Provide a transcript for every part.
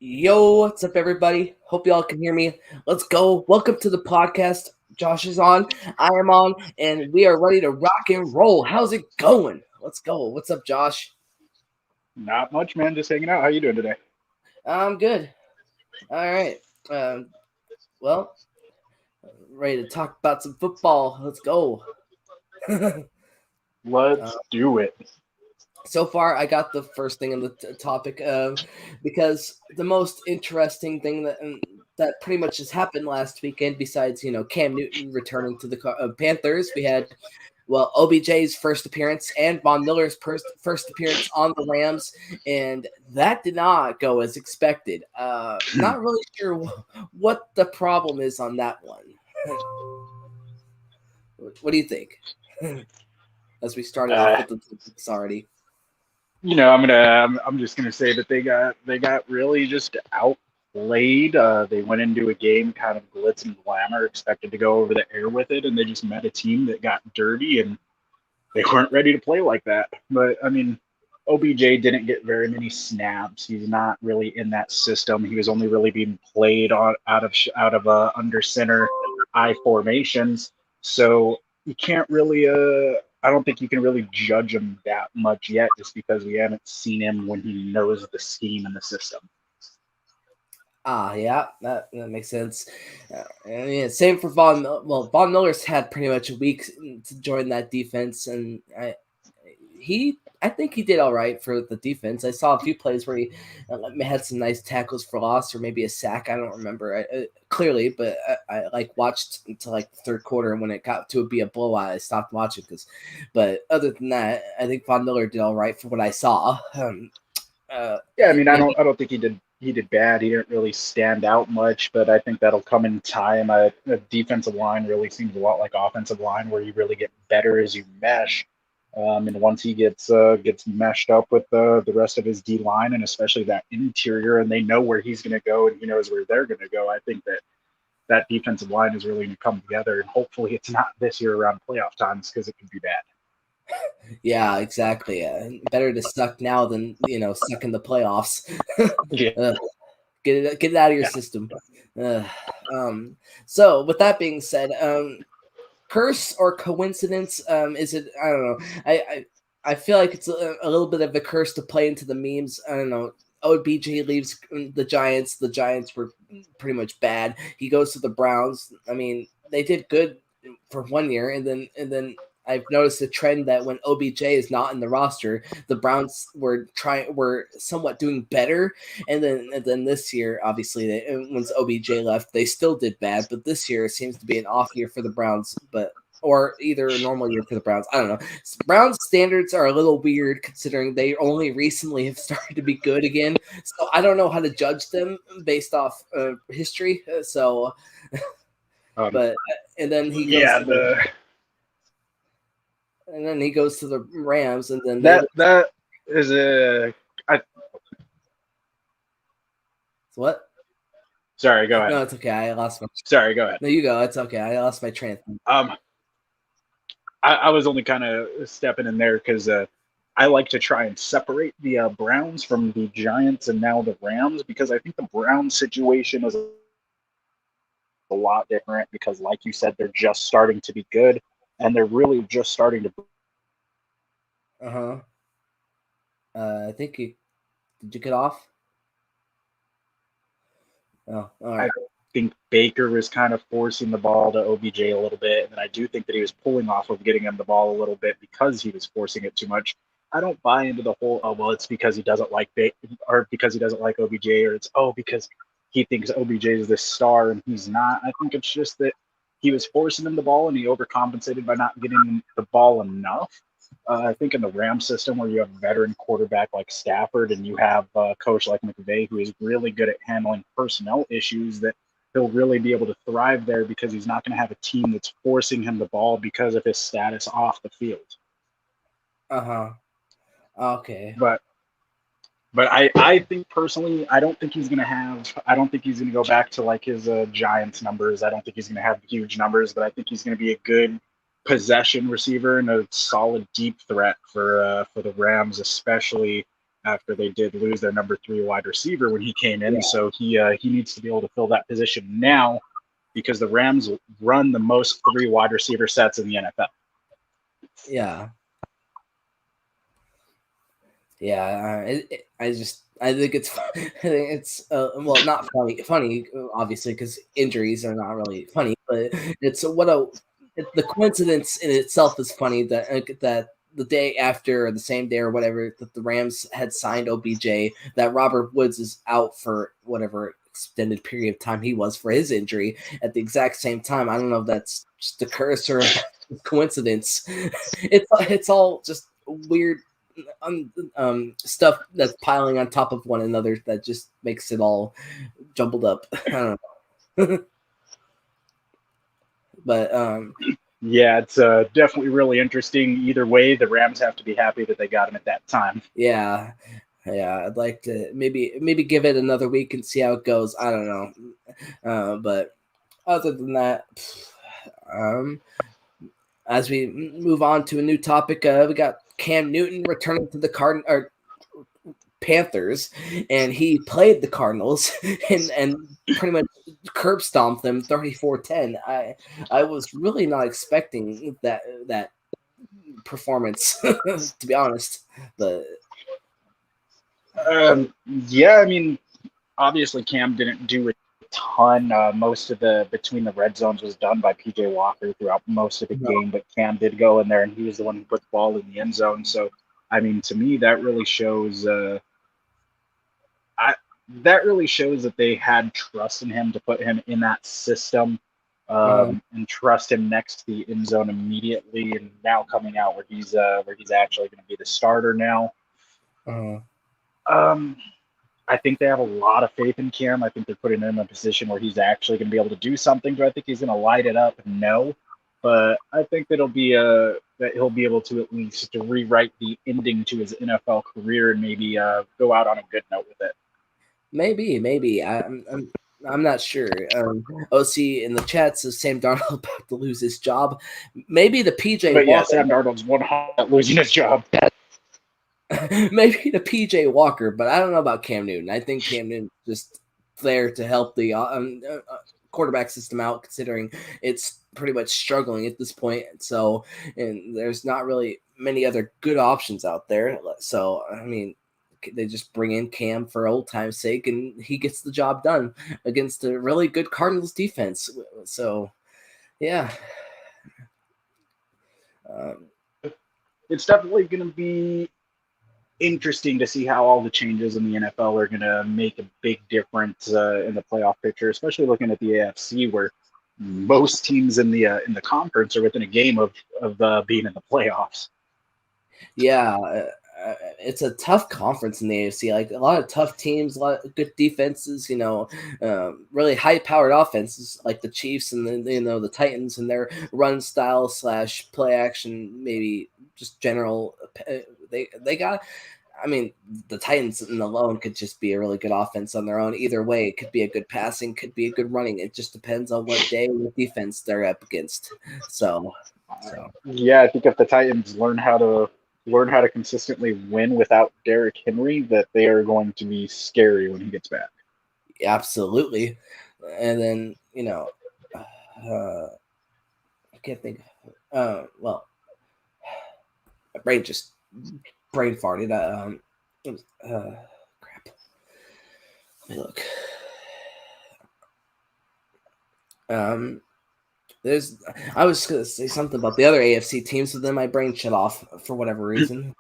Yo, what's up, everybody? Hope y'all can hear me. Let's go. Welcome to the podcast. Josh is on, I am on, and we are ready to rock and roll. How's it going? Let's go. What's up, Josh? Not much, man. Just hanging out. How you doing today? I'm good. All right. Well, ready to talk about some football. Let's go. Let's do it. So far, I got the first thing in the topic because the most interesting thing that pretty much has happened last weekend, besides Cam Newton returning to the Panthers, we had OBJ's first appearance and Von Miller's first appearance on the Rams, and that did not go as expected. Not really sure what the problem is on that one. What do you think? As we started off with the topics already. I'm just gonna say that they got really just outplayed. They went into a game kind of glitz and glamour, expected to go over the air with it, and they just met a team that got dirty, and they weren't ready to play like that. But I mean, OBJ didn't get very many snaps. He's not really in that system. He was only really being played out of under center I formations. So you can't really I don't think you can really judge him that much yet, just because we haven't seen him when he knows the scheme and the system. Yeah, that makes sense. I mean, same for Von. Well, Von Miller's had pretty much a week to join that defense, and I think he did all right for the defense. I saw a few plays where he had some nice tackles for loss or maybe a sack. I don't remember clearly, but I like watched until like the third quarter, and when it got to be a blowout, I stopped watching But other than that, I think Von Miller did all right for what I saw. I mean, I don't think he did bad. He didn't really stand out much, but I think that'll come in time. A defensive line really seems a lot like offensive line, where you really get better as you mesh. And once he gets meshed up with the rest of his D line, and especially that interior, and they know where he's going to go and he knows where they're going to go, I think that defensive line is really going to come together. And hopefully it's not this year around playoff times, because it could be bad. Yeah, exactly. Better to suck now than suck in the playoffs. Yeah. Get it out of your system. So with that being said, curse or coincidence? Is it? I don't know. I feel like it's a little bit of a curse to play into the memes. I don't know. OBJ leaves the Giants. The Giants were pretty much bad. He goes to the Browns. I mean, they did good for 1 year, and then I've noticed a trend that when OBJ is not in the roster, the Browns were somewhat doing better, and then this year, obviously, once OBJ left, they still did bad. But this year it seems to be an off year for the Browns, or either a normal year for the Browns. I don't know. Browns standards are a little weird considering they only recently have started to be good again. So I don't know how to judge them based off history. But and then he goes and then he goes to the Rams, and then that is what? Sorry, go ahead. No, it's okay. I lost my. Sorry, go ahead. No, you go. It's okay. I lost my train of thought. I was only kind of stepping in there because I like to try and separate the Browns from the Giants and now the Rams, because I think the Browns situation is a lot different, because, like you said, they're just starting to be good, and they're really just starting to. I think did you get off? Oh, all right. I think Baker was kind of forcing the ball to OBJ a little bit, and then I do think that he was pulling off of getting him the ball a little bit because he was forcing it too much. I don't buy into the whole, well, it's because he doesn't like or because he doesn't like OBJ, or it's because he thinks OBJ is this star and he's not. I think it's just that he was forcing him the ball and he overcompensated by not getting him the ball enough. I think in the Rams system, where you have a veteran quarterback like Stafford and you have a coach like McVay, who is really good at handling personnel issues, that he'll really be able to thrive there, because he's not going to have a team that's forcing him the ball because of his status off the field. Okay. But I think personally, I don't think he's going to go back to like his Giants numbers. I don't think he's going to have huge numbers, but I think he's going to be a good possession receiver and a solid deep threat for the Rams, especially after they did lose their number 3 wide receiver when he came in. Yeah. So he needs to be able to fill that position now, because the Rams run the most 3 wide receiver sets in the NFL. Yeah. Yeah, I think it's well, not funny obviously, because injuries are not really funny, but it's the coincidence in itself is funny that the day after or the same day or whatever that the Rams had signed OBJ, that Robert Woods is out for whatever extended period of time he was for his injury at the exact same time. I don't know if that's just a curse or a coincidence. It's all just weird stuff that's piling on top of one another that just makes it all jumbled up. I don't know. But Yeah, it's definitely really interesting. Either way, the Rams have to be happy that they got him at that time. Yeah. Yeah, I'd like to maybe give it another week and see how it goes. I don't know. But other than that, um, as we move on to a new topic, we got Cam Newton returning to the Panthers, and he played the Cardinals and pretty much curb stomped them 34-10. I was really not expecting that performance, to be honest. But Yeah, I mean, obviously Cam didn't do a ton. Most of the between the red zones was done by PJ Walker throughout most of the no, game, but Cam did go in there and he was the one who put the ball in the end zone. So, I mean, to me, that really shows. I that really shows that they had trust in him to put him in that system, uh, and trust him next to the end zone immediately. And now coming out where he's actually going to be the starter now. uh, Um, I think they have a lot of faith in Cam. I think they're putting him in a position where he's actually going to be able to do something. Do I think he's going to light it up? No, but I think that he'll be able to at least to rewrite the ending to his NFL career and maybe go out on a good note with it. maybe I'm not sure. OC in the chat says Sam Darnold about to lose his job. Maybe the PJ But yeah, Walker. Sam Darnold's 100 losing his job. Maybe the PJ Walker, but I don't know about Cam Newton. I think Cam Newton just there to help the quarterback system out, considering it's pretty much struggling at this point. So, and there's not really many other good options out there. So, I mean, they just bring in Cam for old time's sake, and he gets the job done against a really good Cardinals defense. So, yeah. It's definitely going to be interesting to see how all the changes in the NFL are going to make a big difference in the playoff picture, especially looking at the AFC, where most teams in the conference are within a game of being in the playoffs. Yeah, it's a tough conference in the AFC. Like a lot of tough teams, a lot of good defenses. Really high-powered offenses like the Chiefs and the Titans and their run style / play action, maybe just general. They got. I mean, the Titans in alone could just be a really good offense on their own. Either way, it could be a good passing, could be a good running. It just depends on what day and defense they're up against. So. Yeah, I think if the Titans learn how to consistently win without Derrick Henry, that they are going to be scary when he gets back. Absolutely. And then, I can't think. Well, my brain farted. Crap. Let me look. I was gonna say something about the other AFC teams, but then my brain shut off for whatever reason.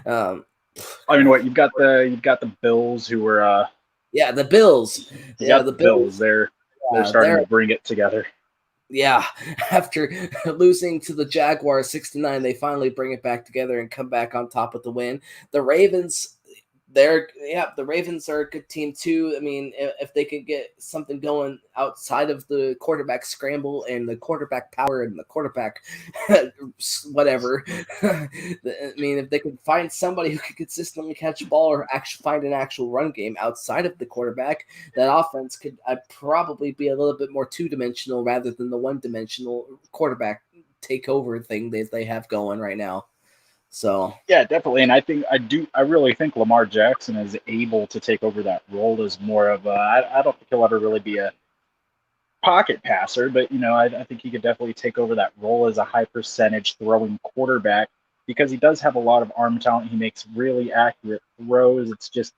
I mean, what you've got the Bills who were Yeah, the Bills. you Yeah, got the the Bills. They're starting to bring it together. Yeah, after losing to the Jaguars 6-9, they finally bring it back together and come back on top with the win. The Ravens, the Ravens are a good team too. I mean, if they could get something going outside of the quarterback scramble and the quarterback power and the quarterback whatever, I mean, if they could find somebody who could consistently catch a ball or actually find an actual run game outside of the quarterback, that offense could probably be a little bit more two-dimensional rather than the one-dimensional quarterback takeover thing that they have going right now. So yeah, definitely, and I really think Lamar Jackson is able to take over that role as more of I don't think he'll ever really be a pocket passer, but I think he could definitely take over that role as a high percentage throwing quarterback because he does have a lot of arm talent. He makes really accurate throws. It's just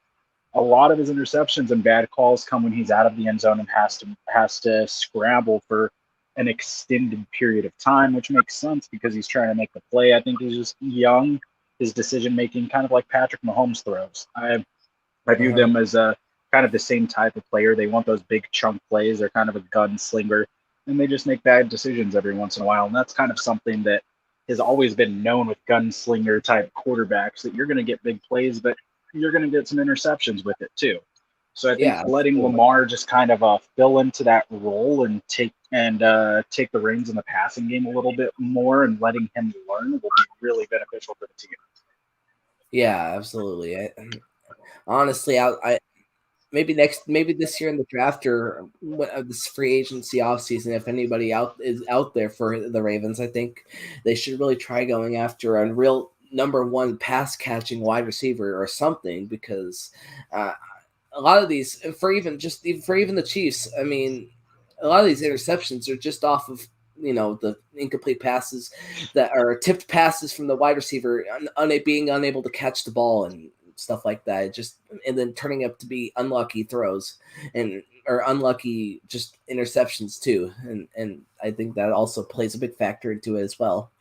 a lot of his interceptions and bad calls come when he's out of the end zone and has to scramble for an extended period of time, which makes sense because he's trying to make the play. I think he's just young. His decision making, kind of like Patrick Mahomes throws. I view them as a kind of the same type of player. They want those big chunk plays. They're kind of a gunslinger, and they just make bad decisions every once in a while. And that's kind of something that has always been known with gunslinger type quarterbacks, that you're going to get big plays, but you're going to get some interceptions with it too. So I think Yeah, letting absolutely. Lamar just kind of fill into that role and take the reins in the passing game a little bit more and letting him learn will be really beneficial for the team. Yeah, absolutely. Honestly, I maybe this year in the draft or this free agency offseason, if anybody is out there for the Ravens, I think they should really try going after a real number one pass catching wide receiver or something, because uh, a lot of these for even the Chiefs, I mean, a lot of these interceptions are just off of the incomplete passes that are tipped passes from the wide receiver being unable to catch the ball and stuff like that. And then turning up to be unlucky throws and or unlucky just interceptions too. And I think that also plays a big factor into it as well.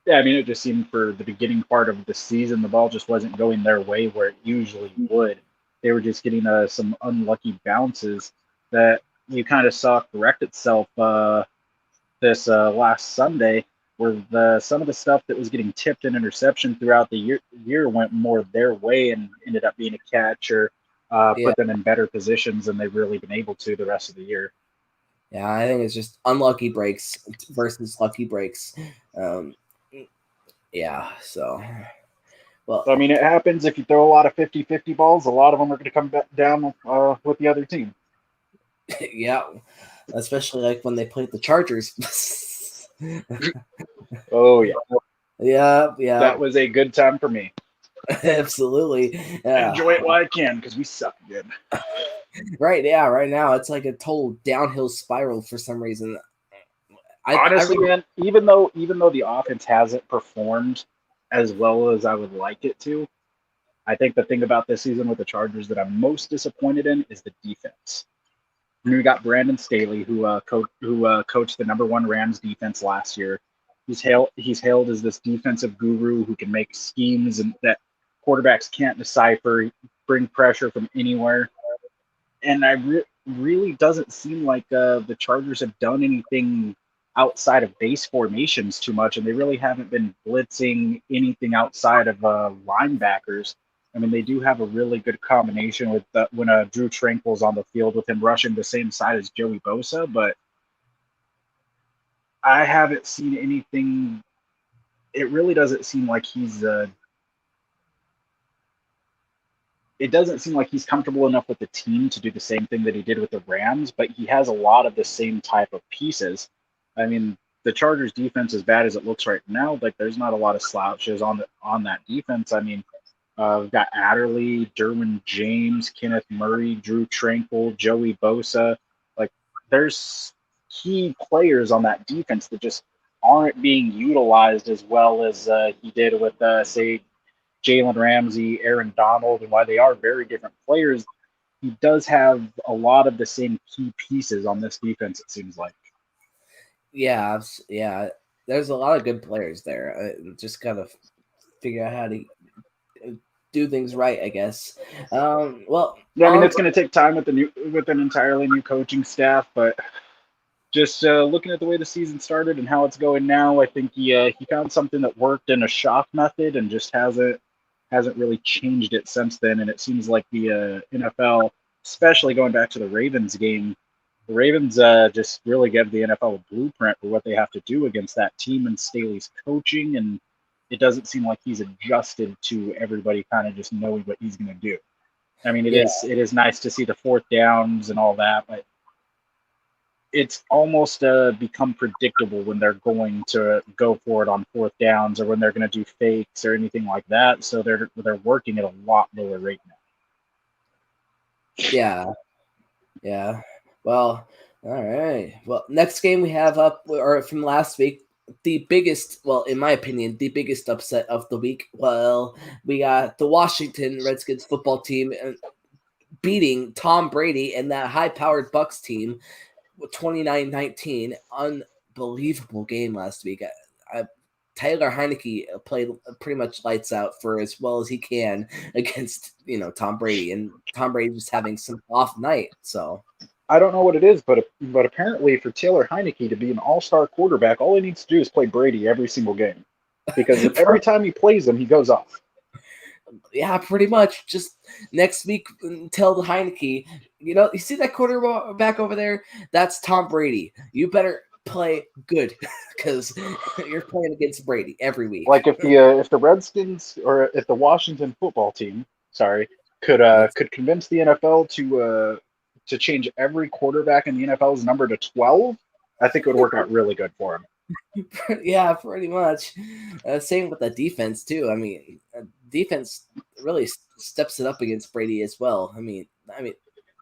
Yeah, I mean, it just seemed for the beginning part of the season, the ball just wasn't going their way where it usually would. They were just getting some unlucky bounces that you kind of saw correct itself this last Sunday, where some of the stuff that was getting tipped in interception throughout the year went more their way and ended up being a catch or Yeah. put them in better positions than they've really been able to the rest of the year. Yeah, I think it's just unlucky breaks versus lucky breaks. Um, yeah, so well, So, I mean, it happens if you throw a lot of 50-50 balls, a lot of them are going to come back down with the other team. yeah, especially like when they played the Chargers. Oh, yeah. Yeah, That was a good time for me. absolutely. Enjoy Yeah, it while I can because we suck again. right. Yeah, right now it's like a total downhill spiral for some reason. I Honestly, really, man, even though the offense hasn't performed as well as I would like it to, I think the thing about this season with the Chargers that I'm most disappointed in is the defense. And we got Brandon Staley, who coached the number one Rams defense last year. He's hailed as this defensive guru who can make schemes and that quarterbacks can't decipher, bring pressure from anywhere. And really doesn't seem like the Chargers have done anything outside of base formations too much, and they really haven't been blitzing anything outside of linebackers. I mean, they do have a really good combination with when Drew Tranquil's on the field with him rushing the same side as Joey Bosa, but I haven't seen anything. It really doesn't seem like it doesn't seem like he's comfortable enough with the team to do the same thing that he did with the Rams, but he has a lot of the same type of pieces. I mean, the Chargers defense, as bad as it looks right now, like there's not a lot of slouches on that defense. I mean, we've got Adderley, Derwin James, Kenneth Murray, Drew Tranquil, Joey Bosa. Like there's key players on that defense that just aren't being utilized as well as he did with, say, Jalen Ramsey, Aaron Donald, and while they are very different players, he does have a lot of the same key pieces on this defense, it seems like. yeah. There's a lot of good players there. Just kind of figure out how to do things right, I guess. Well, Yeah, I mean, it's going to take time with an entirely new coaching staff, but just looking at the way the season started and how it's going now, I think he found something that worked in a shock method and just hasn't really changed it since then. And it seems like the NFL, especially going back to the Ravens game, the Ravens just really give the NFL a blueprint for what they have to do against that team and Staley's coaching. And it doesn't seem like he's adjusted to everybody kind of just knowing what he's going to do. I mean, yeah, it is nice to see the fourth downs and all that, but it's almost become predictable when they're going to go for it on fourth downs or when they're going to do fakes or anything like that. So they're working at a lot lower rate now. yeah. Well, all right. Well, next game we have up or from last week, the biggest, well, in my opinion, the biggest upset of the week. Well, we got the Washington Redskins football team beating Tom Brady and that high-powered Bucks team 29-19. Unbelievable game last week. Taylor Heineke played pretty much lights out for as well as he can against Tom Brady, and Tom Brady was having some off night. So I don't know what it is, but apparently for Taylor Heineke to be an all-star quarterback, all he needs to do is play Brady every single game, because every time he plays him, he goes off. Yeah, pretty much. Just next week, tell the Heineke, you see that quarterback over there? That's Tom Brady. You better play good because you're playing against Brady every week. Like if the Redskins or if the Washington football team, sorry, could convince the NFL to change every quarterback in the NFL's number to 12, I think it would work out really good for them. Yeah, pretty much. Same with the defense too. I mean, defense really steps it up against Brady as well. I mean,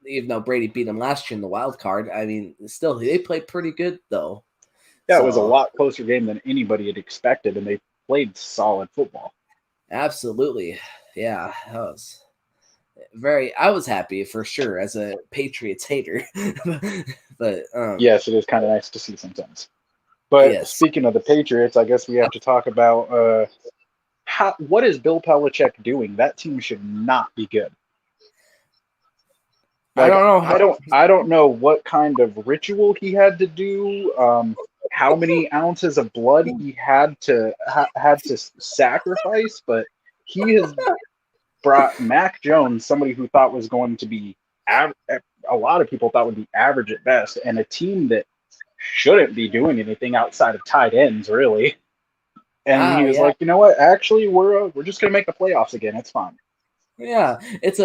even though Brady beat him last year in the wild card, I mean, still they played pretty good though. Yeah, it was a So lot closer game than anybody had expected, and they played solid football. absolutely, yeah, that was very. I was happy for sure as a Patriots hater, but Yes, it is kind of nice to see sometimes. But yes, speaking of the Patriots, I guess we have to talk about what is Bill Belichick doing? That team should not be good. I Like don't know I don't know what kind of ritual he had to do, how many ounces of blood he had to sacrifice, but he has brought Mac Jones, somebody who thought was going to be a lot of people thought would be average at best, and a team that shouldn't be doing anything outside of tight ends, really. And he was yeah. like, you know what? Actually, we're just gonna make the playoffs again. It's fine. Yeah, it's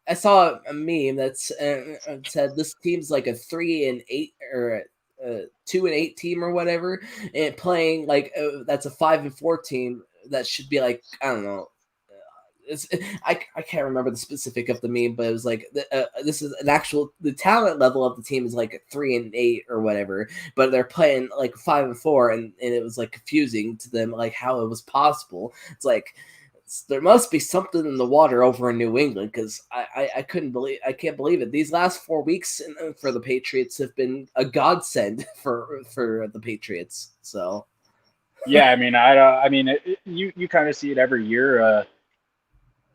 I saw a meme that's said this team's like a 3-8 or a 2-8 team or whatever, and playing like that's a 5-4 team that should be like I don't know. It's, I can't remember the specific of the meme, but it was like this is an actual the talent level of the team is like 3-8 or whatever, but they're playing like 5-4, and it was like confusing to them like how it was possible. It's like there must be something in the water over in New England because I can't believe it. These last 4 weeks for the Patriots have been a godsend for the Patriots. So Yeah, you kind of see it every year.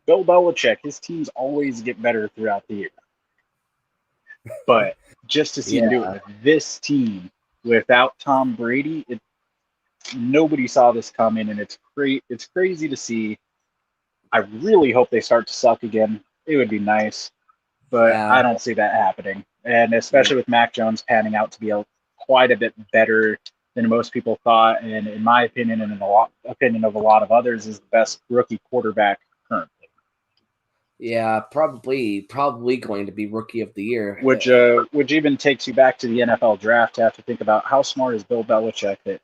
Bill Belichick, his teams always get better throughout the year. But just to see him do it yeah, with this team without Tom Brady, nobody saw this coming, and it's great. It's crazy to see. I really hope they start to suck again. It would be nice, but I yeah, don't see that happening. And yeah. especially with Mac Jones panning out to be quite a bit better than most people thought, and in my opinion, and in the opinion of a lot of others, is the best rookie quarterback currently. Yeah, probably going to be rookie of the year. Which even takes you back to the NFL draft to have to think about how smart is Bill Belichick that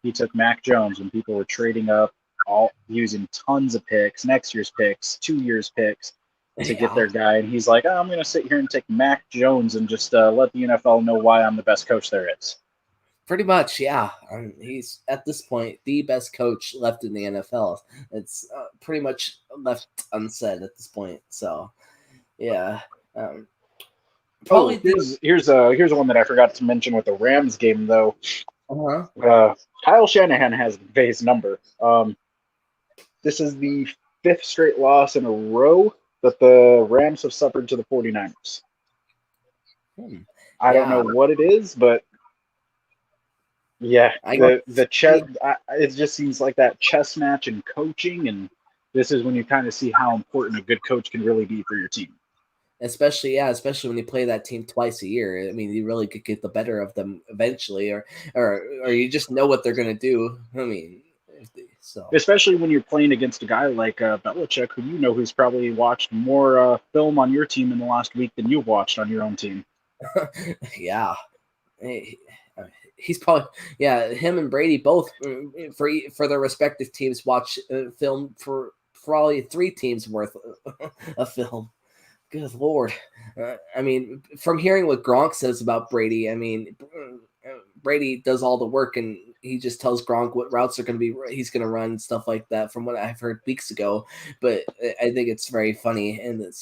he took Mac Jones when people were trading up, all using tons of picks, next year's picks, 2 years picks to get Yeah, their guy, and he's like, oh, I'm going to sit here and take Mac Jones and just let the NFL know why I'm the best coach there is. pretty much. Yeah, he's at this point the best coach left in the NFL. It's pretty much left unsaid at this point. So yeah, um, Oh, probably the. here's one that I forgot to mention with the Rams game though. Uh-huh. Kyle Shanahan has Vay's number. This is the fifth straight loss in a row that the Rams have suffered to the 49ers. I don't know Yeah, what it is, but yeah, I the chess. It just seems like that chess match in coaching, and this is when you kind of see how important a good coach can really be for your team. especially when you play that team twice a year. I mean, you really could get the better of them eventually, or you just know what they're gonna do. I mean, so Especially when you're playing against a guy like Belichick, who you know who's probably watched more film on your team in the last week than you've watched on your own team. yeah. He- He's probably him and Brady both for their respective teams watch film for probably 3 teams worth of film. Good Lord. I mean, from hearing what Gronk says about Brady, I mean, Brady does all the work and he just tells Gronk what routes are going to be, he's going to run, stuff like that, from what I've heard weeks ago. But I think it's very funny. And the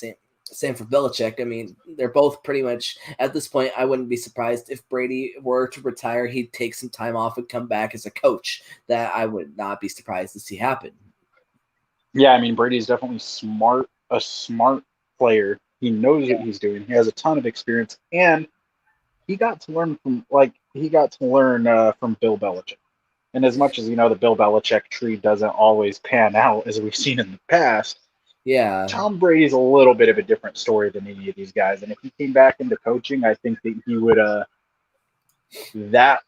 same for Belichick. I mean, they're both pretty much at this point. I wouldn't be surprised if Brady were to retire, he'd take some time off and come back as a coach. That I would not be surprised to see happen. Yeah, I mean Brady's definitely a smart player. He knows what he's doing. He has a ton of experience, and he got to learn from Bill Belichick. And as much as the Bill Belichick tree doesn't always pan out as we've seen in the past, Yeah, Tom Brady's a little bit of a different story than any of these guys. And if he came back into coaching, I think that he would that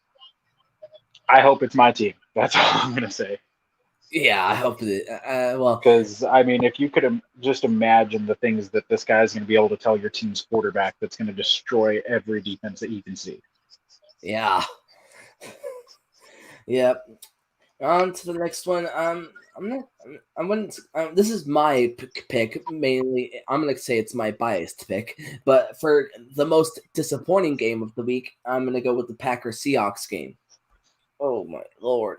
I hope it's my team. That's all I'm gonna say. yeah. I hope that. Well, Because I mean, if you could just imagine the things that this guy's going to be able to tell your team's quarterback, that's going to destroy every defense that he can see. yeah, yeah. On to the next one. I'm not. I wouldn't. This is my pick mainly. I'm gonna say it's my biased pick, but for the most disappointing game of the week, I'm gonna go with the Packers Seahawks game. Oh my lord,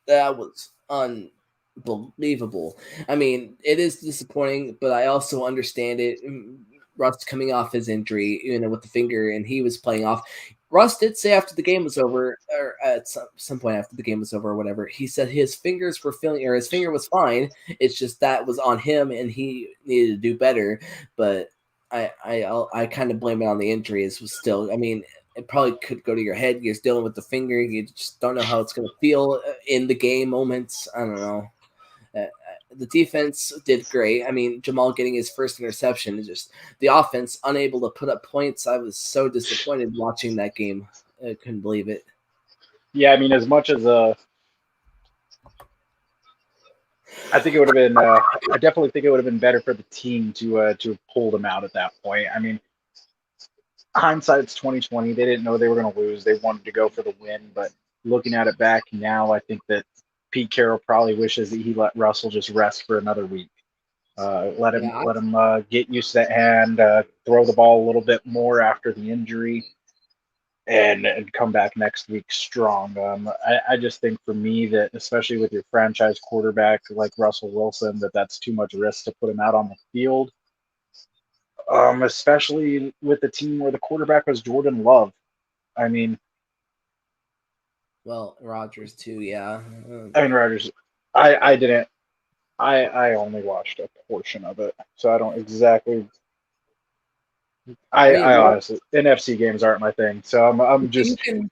that was unbelievable. I mean, it is disappointing, but I also understand it. Russ coming off his injury, with the finger, and he was playing off. Russ did say after the game was over, or at some point after the game was over, or whatever, he said his fingers were feeling, or his finger was fine. It's just that was on him, and he needed to do better. But I kind of blame it on the injuries. Was still, I mean, it probably could go to your head. You're dealing with the finger. You just don't know how it's going to feel in the game moments. I don't know. The defense did great. I mean, Jamal getting his first interception is just the offense unable to put up points. I was so disappointed watching that game. I couldn't believe it. Yeah, I mean, as much as I think it would have been, I definitely think it would have been better for the team to have pulled them out at that point. I mean, hindsight's 2020. They didn't know they were going to lose. They wanted to go for the win, but looking at it back now, I think that Pete Carroll probably wishes that he let Russell just rest for another week. Let him Yeah, get used to that hand, throw the ball a little bit more after the injury, and come back next week strong. I just think for me that especially with your franchise quarterback like Russell Wilson, that's too much risk to put him out on the field. Especially with the team where the quarterback was Jordan Love. I mean, well, Rodgers too. Yeah, Aaron Rodgers. I didn't. I only watched a portion of it, so I don't exactly. I mean, I honestly NFC games aren't my thing, so I'm you just. can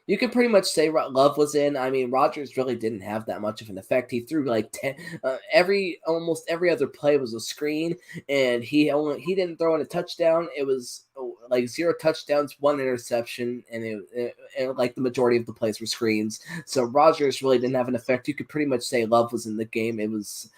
You can pretty much say Love was in. I mean, Rodgers really didn't have that much of an effect. He threw like 10. Almost every other play was a screen, and he didn't throw in a touchdown. It was like 0 touchdowns, 1 interception, and like the majority of the plays were screens. So Rodgers really didn't have an effect. You could pretty much say Love was in the game. It was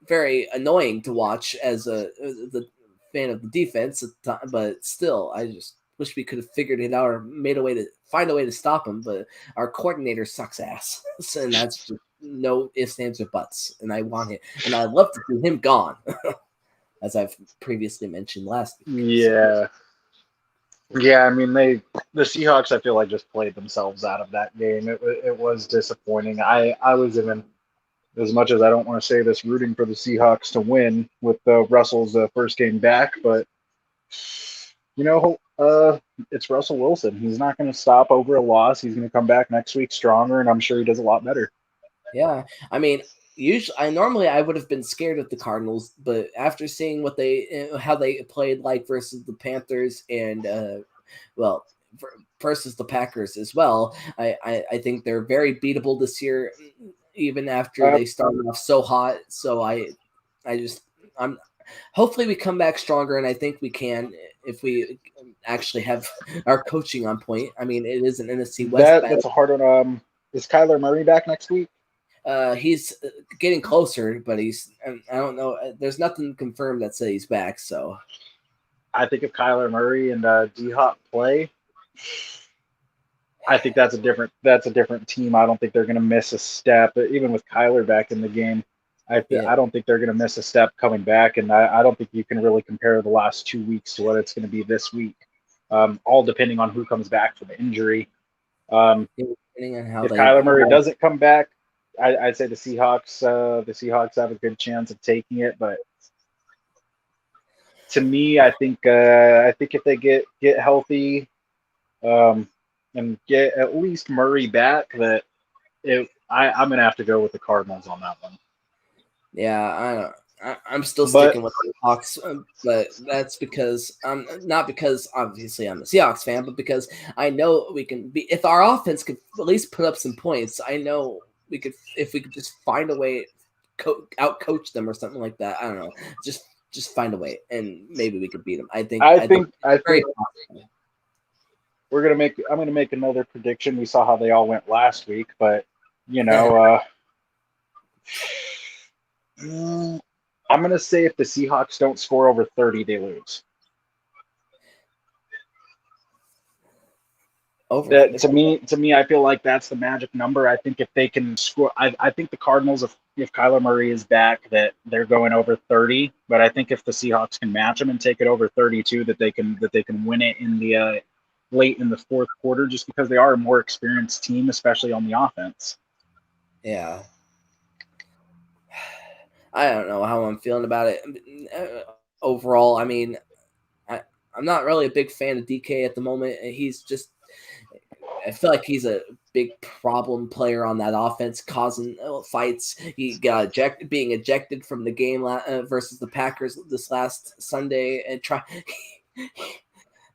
very annoying to watch as the fan of the defense at the time, but still, I just wish we could have figured it out or made a way to find a way to stop him. But our coordinator sucks ass, and that's just no ifs, ands, or buts. And I want him, and I'd love to see him gone, as I've previously mentioned last week. Yeah, yeah. I mean, the Seahawks. I feel like just played themselves out of that game. It was disappointing. I was even, as much as I don't want to say this, rooting for the Seahawks to win with Russell's first game back, but it's Russell Wilson. He's not going to stop over a loss. He's going to come back next week stronger, and I'm sure he does a lot better. Yeah, I mean, usually, I would have been scared of the Cardinals, but after seeing how they played like versus the Panthers and well, versus the Packers as well, I think they're very beatable this year, even after Uh, they started off so hot. So I just I'm hopefully we come back stronger, and I think we can if we actually have our coaching on point. I mean, it is an NFC West that's battle. a hard one. Is Kyler Murray back next week? He's getting closer, but I don't know. There's nothing confirmed that says he's back. So I think if Kyler Murray and D Hop play, I think that's a different team. I don't think they're going to miss a step. Even with Kyler back in the game, yeah, I don't think they're going to miss a step coming back, and I don't think you can really compare the last 2 weeks to what it's going to be this week. All depending on who comes back from the injury. depending on how If they. Kyler Murray doesn't come back, I'd say the Seahawks have a good chance of taking it. But to me, I think if they get healthy, um, and get at least Murray back, I'm gonna have to go with the Cardinals on that one. Yeah, I don't. I'm still But sticking with the Hawks, but that's because not because obviously I'm a Seahawks fan, but because I know we can be. If our offense could at least put up some points, I know we could. If we could just find a way, out coach them or something like that. I don't know. Just find a way, and maybe we could beat them. I think. I I think think I very think possible. I'm gonna make another prediction. We saw how they all went last week, but you know, I'm gonna say if the Seahawks don't score over 30, they lose. Over. That to me, I feel like that's the magic number. I think if they can score, I think the Cardinals, if Kyler Murray is back, that they're going over 30. But I think if the Seahawks can match them and take it over 32, that they can win it in the late in the fourth quarter, just because they are a more experienced team, especially on the offense. Yeah. I don't know how I'm feeling about it. Overall, I mean, I'm not really a big fan of DK at the moment. He's just, I feel like he's a big problem player on that offense, causing fights. He got being ejected from the game versus the Packers this last Sunday, and try.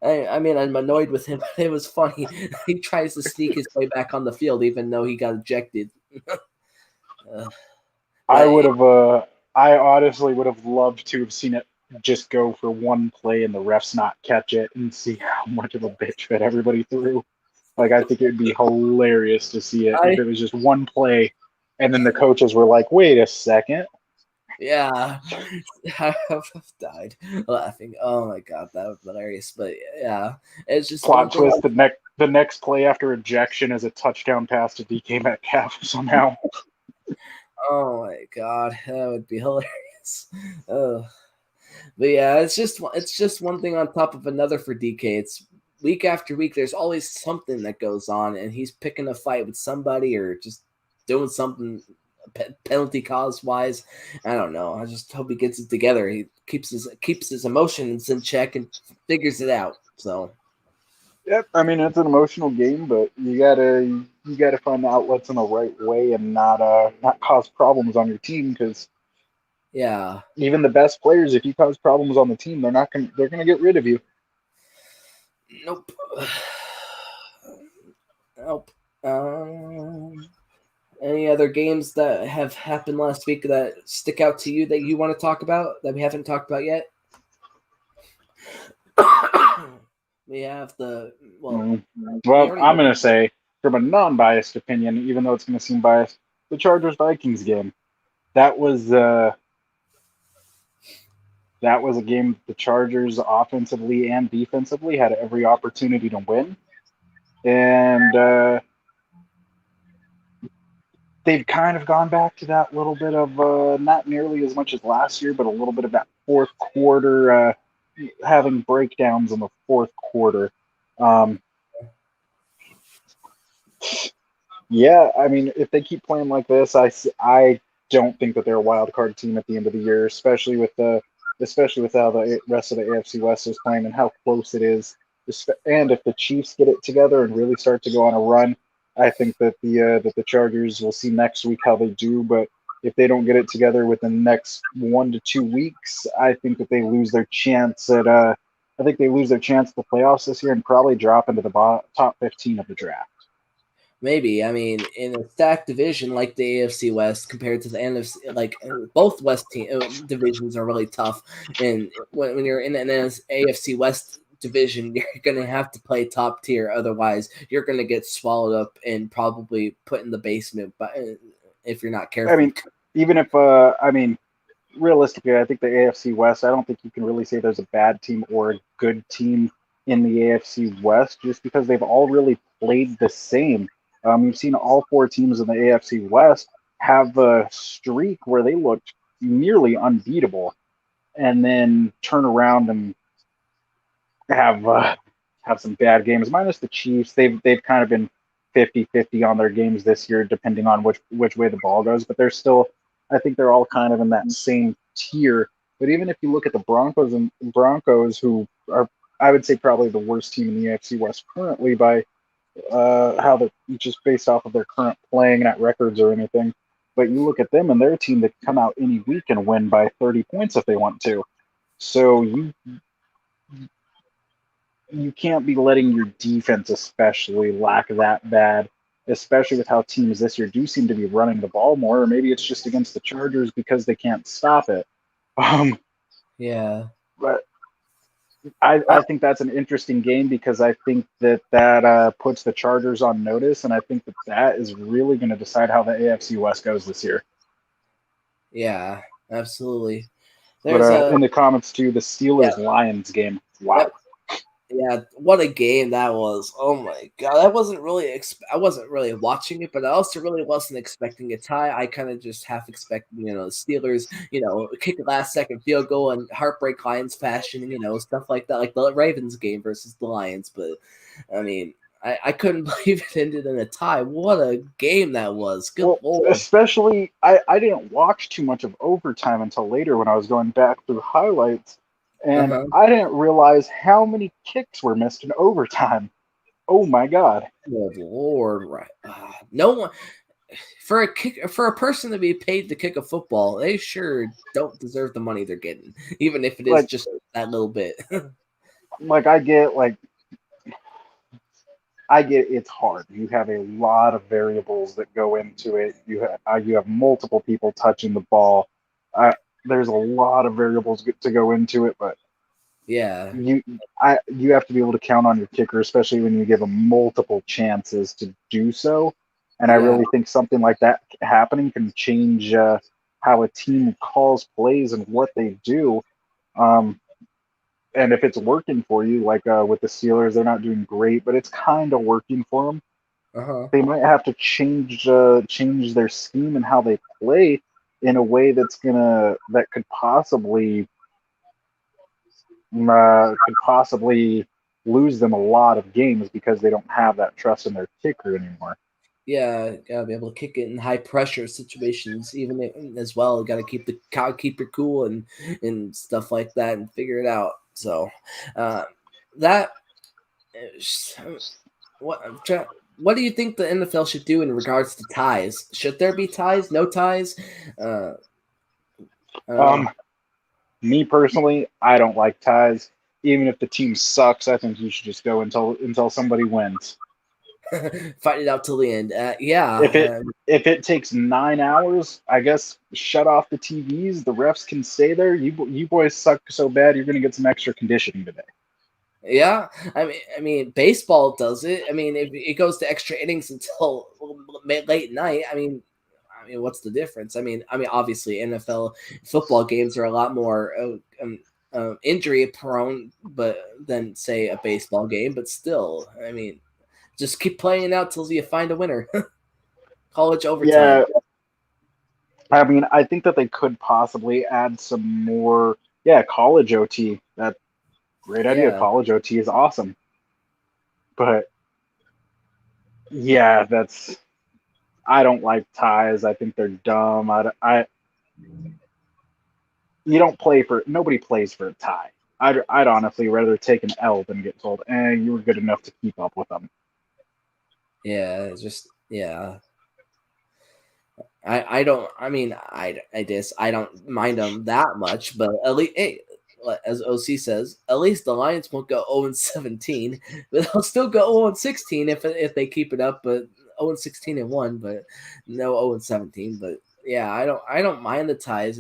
I mean, I'm annoyed with him, but it was funny. He tries to sneak his way back on the field, even though he got ejected. I But would have, I honestly would have loved to have seen it just go for one play and the refs not catch it and see how much of a bitch fit everybody threw. Like, I think it would be hilarious to see it if I it was just one play and then the coaches were like, wait a second. Yeah, I have died laughing. Oh my god, that was hilarious. But yeah, it's just one Plot thing. twist, the next play after ejection is a touchdown pass to DK Metcalf somehow. Oh my god, that would be hilarious. Oh, but yeah, it's just one thing on top of another for DK. It's week after week. There's always something that goes on, and he's picking a fight with somebody or just doing something penalty cause wise. I don't know. I just hope he gets it together. He keeps his emotions in check and figures it out. So Yep, I mean it's an emotional game, but you gotta find the outlets in the right way and not cause problems on your team, because yeah, even the best players, if you cause problems on the team, they're gonna get rid of you. nope, nope. Any other games that have happened last week that stick out to you that you want to talk about that we haven't talked about yet? We have we Well, already I'm gonna say from a non-biased opinion, even though it's gonna seem biased, the Chargers Vikings game. That was that was a game the Chargers offensively and defensively had every opportunity to win, and they've kind of gone back to that little bit of not nearly as much as last year, but a little bit of that fourth quarter, having breakdowns in the fourth quarter. Um, yeah, I mean, if they keep playing like this, I don't think that they're a wild card team at the end of the year, especially with how the rest of the AFC West is playing and how close it is. And if the Chiefs get it together and really start to go on a run, I think that the Chargers will see next week how they do. But if they don't get it together within the next 1 to 2 weeks, I think that they lose their chance at I think they lose their chance at the playoffs this year and probably drop into the top 15 of the draft. maybe. I mean, in a stacked division like the AFC West compared to the NFC, like both West divisions are really tough. And when you're in an AFC West division, you're going to have to play top tier. Otherwise, you're going to get swallowed up and probably put in the basement. But if you're not I careful, mean, even if realistically, I think the AFC West, I don't think you can really say there's a bad team or a good team in the AFC West, just because they've all really played the same. You've seen all four teams in the AFC West have a streak where they looked nearly unbeatable, and then turn around and have some bad games. Minus the Chiefs, they've kind of been 50-50 on their games this year, depending on which way the ball goes. But they're still, I think they're all kind of in that same tier. But even if you look at the Broncos, who are, I would say, probably the worst team in the AFC West currently by how they're just based off of their current playing, not records or anything. But you look at them and their team that come out any week and win by 30 points if they want to. So you can't be letting your defense especially lack that bad, especially with how teams this year do seem to be running the ball more. Or maybe it's just against the Chargers because they can't stop it. Yeah. But I think that's an interesting game because I think that puts the Chargers on notice, and I think that is really going to decide how the AFC West goes this year. Yeah, absolutely. But There's in the comments too, the Steelers-Lions game. Wow. Yep. Yeah, what a game that was! Oh my god, I wasn't really I wasn't really watching it, but I also really wasn't expecting a tie. I kind of just half expected, the Steelers, kick a last-second field goal and heartbreak Lions fashion, stuff like that, like the Ravens game versus the Lions. But I mean, I couldn't believe it ended in a tie. What a game that was! Good lord. Especially, I didn't watch too much of overtime until later when I was going back through highlights. And I didn't realize how many kicks were missed in overtime. Oh my god! Good lord, right? No one for a person to be paid to kick a football, they sure don't deserve the money they're getting, even if it is just that little bit. I get it's hard. You have a lot of variables that go into it. You have multiple people touching the ball. There's a lot of variables to go into it, but yeah, you have to be able to count on your kicker, especially when you give them multiple chances to do so. And I really think something like that happening can change how a team calls plays and what they do. And if it's working for you, like with the Steelers, they're not doing great, but it's kind of working for them. They might have to change their scheme and how they play in a way that could possibly lose them a lot of games because they don't have that trust in their kicker anymore. Yeah, gotta be able to kick it in high pressure situations, even as well. Gotta keep your cool and stuff like that, and figure it out. So, that what do you think the NFL should do in regards to ties? Should there be ties? No ties? Me personally, I don't like ties. Even if the team sucks, I think you should just go until somebody wins. Fight it out till the end. Yeah. If it takes 9 hours, I guess shut off the TVs. The refs can stay there. You boys suck so bad, you're gonna get some extra conditioning today. Yeah, I mean, baseball does it. I mean, if it goes to extra innings until late night, I mean, what's the difference? I mean, obviously, NFL football games are a lot more injury prone, but than say a baseball game. But still, I mean, just keep playing it out till you find a winner. College overtime. Yeah, I mean, I think that they could possibly add some more. Yeah, college OT. That great idea. Yeah. College OT is awesome. But yeah, I don't like ties. I think they're dumb. You don't play for nobody plays for a tie. I'd honestly rather take an L than get told, you were good enough to keep up with them. Yeah, just yeah. I don't. I mean, I don't mind them that much, but at least, hey, as OC says, at least the Lions won't go 0-17, but they'll still go 0-16 if they keep it up. But 0-16-1, but no 0-17. But yeah, I don't mind the ties.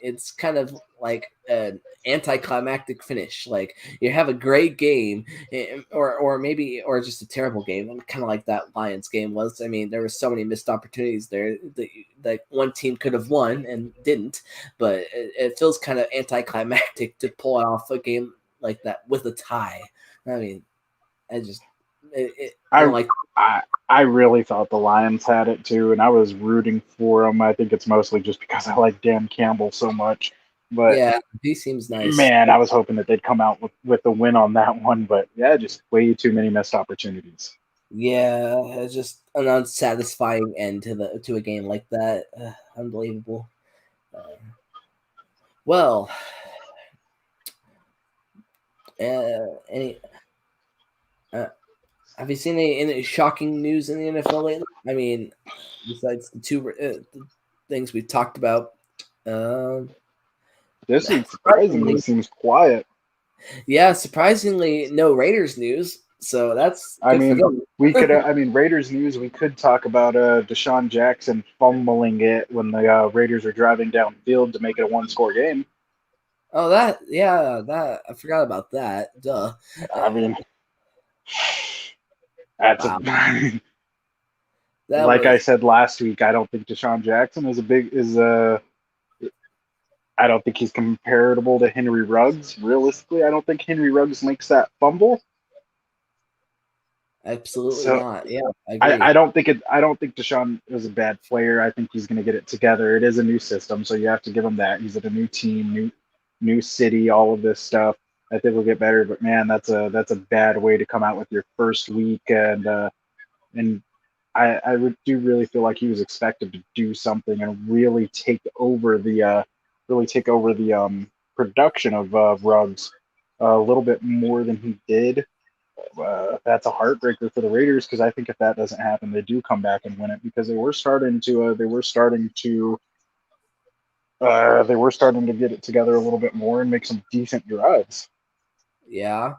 It's kind of like an anticlimactic finish. Like you have a great game, or maybe just a terrible game, kind of like that Lions game was. I mean, there were so many missed opportunities there that one team could have won and didn't. But it feels kind of anticlimactic to pull off a game like that with a tie. I mean, I don't like. I really thought the Lions had it too, and I was rooting for them. I think it's mostly just because I like Dan Campbell so much. But yeah, he seems nice. Man, I was hoping that they'd come out with the win on that one, but yeah, just way too many missed opportunities. Yeah, it's just an unsatisfying end to a game like that. Unbelievable. Well, any have you seen any shocking news in the NFL lately? I mean, besides the things we've talked about. This week surprisingly seems quiet. Yeah, surprisingly, no Raiders news. So that's good for them. We could. Raiders news. We could talk about Deshaun Jackson fumbling it when the Raiders are driving downfield to make it a one-score game. Oh, that I forgot about that. Duh. I mean, that's wow. I said last week. I don't think Deshaun Jackson I don't think he's comparable to Henry Ruggs. Realistically, I don't think Henry Ruggs makes that fumble. Absolutely not. Yeah, I don't think Deshaun is a bad player. I think he's going to get it together. It is a new system, so you have to give him that. He's at a new team, new city, all of this stuff. I think we'll get better. But man, that's a bad way to come out with your first week, and I do really feel like he was expected to do something and really take over the production of Ruggs a little bit more than he did. That's a heartbreaker for the Raiders because I think if that doesn't happen, they do come back and win it because they were starting to get it together a little bit more and make some decent drives. Yeah,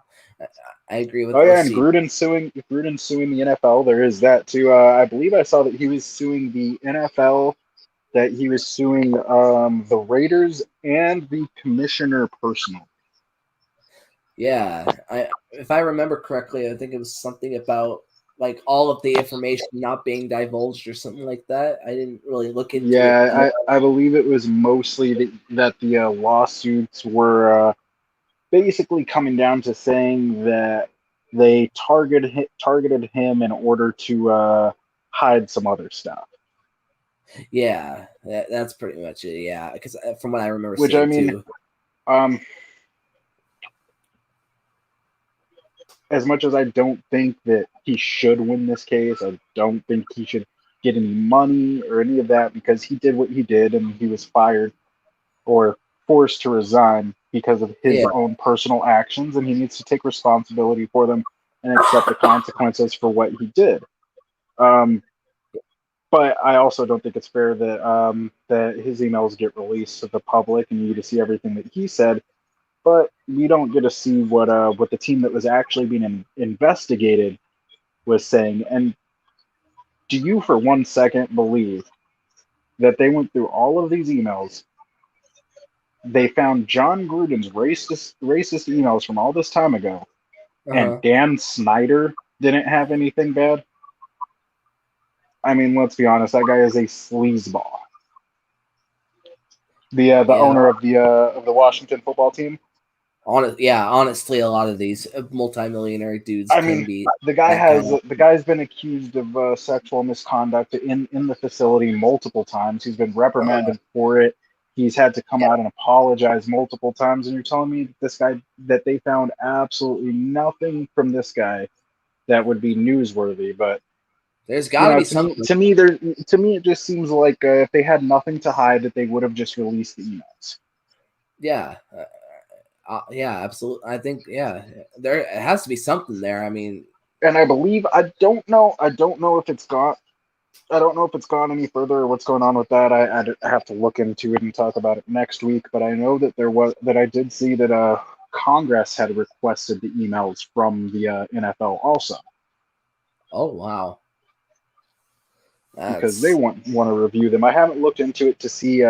I agree with. Oh yeah, and Gruden suing the NFL. There is that too. I believe I saw that he was suing the NFL. That he was suing the Raiders and the commissioner personally. Yeah, if I remember correctly, I think it was something about like all of the information not being divulged or something like that. I didn't really look into it. Yeah, I believe it was mostly that the lawsuits were basically coming down to saying that they targeted him in order to hide some other stuff. Yeah, that's pretty much it. Yeah, because from what I remember, which I mean, too. As much as I don't think that he should win this case, I don't think he should get any money or any of that because he did what he did and he was fired or forced to resign because of his own personal actions, and he needs to take responsibility for them and accept the consequences for what he did. But I also don't think it's fair that that his emails get released to the public and you get to see everything that he said. But we don't get to see what the team that was actually being investigated was saying. And do you, for 1 second, believe that they went through all of these emails? They found John Gruden's racist emails from all this time ago, and Dan Snyder didn't have anything bad. I mean, let's be honest. That guy is a sleazeball. The owner of the Washington football team. Honestly, a lot of these multimillionaire dudes. The guy's been accused of sexual misconduct in the facility multiple times. He's been reprimanded for it. He's had to come out and apologize multiple times. And you're telling me that they found absolutely nothing from this guy that would be newsworthy. But there's got to be something. To me, it just seems like if they had nothing to hide, that they would have just released the emails. Yeah. Yeah, absolutely. I think there has to be something there. I mean, and I believe I don't know if it's gone. I don't know if it's gone any further or what's going on with that. I have to look into it and talk about it next week. But I know that I did see that Congress had requested the emails from the NFL also. Oh wow! Because they want to review them. I haven't looked into it to see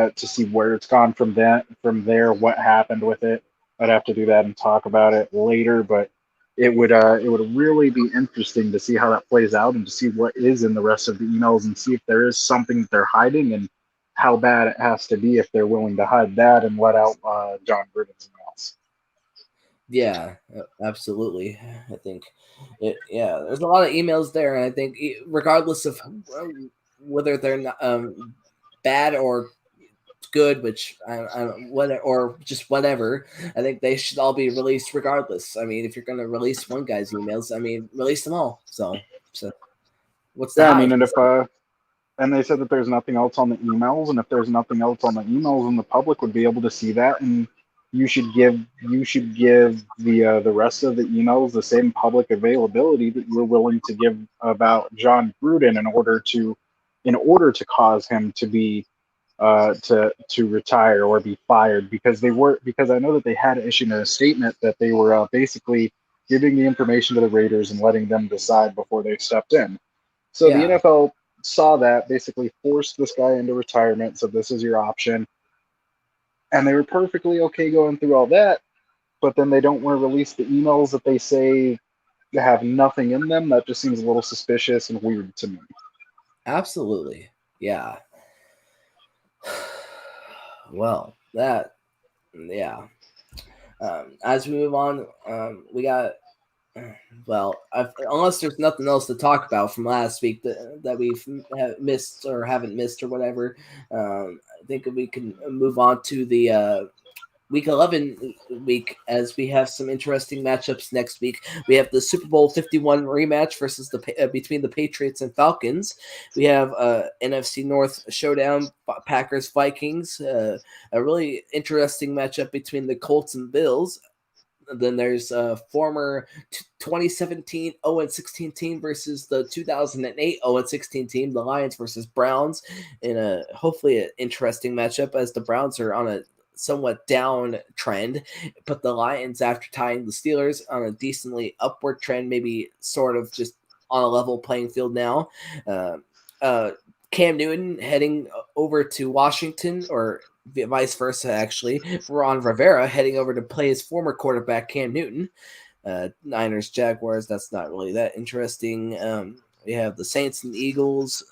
where it's gone from there, what happened with it. I'd have to do that and talk about it later, but it would really be interesting to see how that plays out and to see what is in the rest of the emails and see if there is something that they're hiding and how bad it has to be if they're willing to hide that and let out John Gruden's emails. Yeah, absolutely. I think there's a lot of emails there, and I think regardless of whether they're not, bad or good, which or just whatever, I think they should all be released regardless. I mean, if you're going to release one guy's emails, I mean, release them all. So what's the hide? And they said that there's nothing else on the emails, and if there's nothing else on the emails, then the public would be able to see that, and you should give the rest of the emails the same public availability that you're willing to give about John Gruden in order to cause him to be to retire or be fired because I know that they had issued a statement that they were basically giving the information to the Raiders and letting them decide before they stepped in. So the Yeah, NFL saw that, basically forced this guy into retirement. So this is your option, and they were perfectly okay going through all that. But then they don't want to release the emails that they say have nothing in them. That just seems a little suspicious and weird to me. absolutely. Yeah. Well, yeah. As we move on, we got well, unless there's nothing else to talk about from last week that we've missed or haven't missed or whatever. I think we can move on to the week 11 week, as we have some interesting matchups next week. We have the Super Bowl 51 rematch versus between the Patriots and Falcons. We have NFC North showdown, Packers Vikings, a really interesting matchup between the Colts and Bills. Then there's a former 2017 0-16 team versus the 2008 0-16 team, the Lions versus Browns, in a hopefully an interesting matchup, as the Browns are on a somewhat down trend, but the Lions, after tying the Steelers, on a decently upward trend, maybe sort of just on a level playing field now. Uh, uh, Cam Newton heading over to Washington, or vice versa, actually. Ron Rivera heading over to play his former quarterback, Cam Newton. Niners, Jaguars, that's not really that interesting. We have the Saints and Eagles,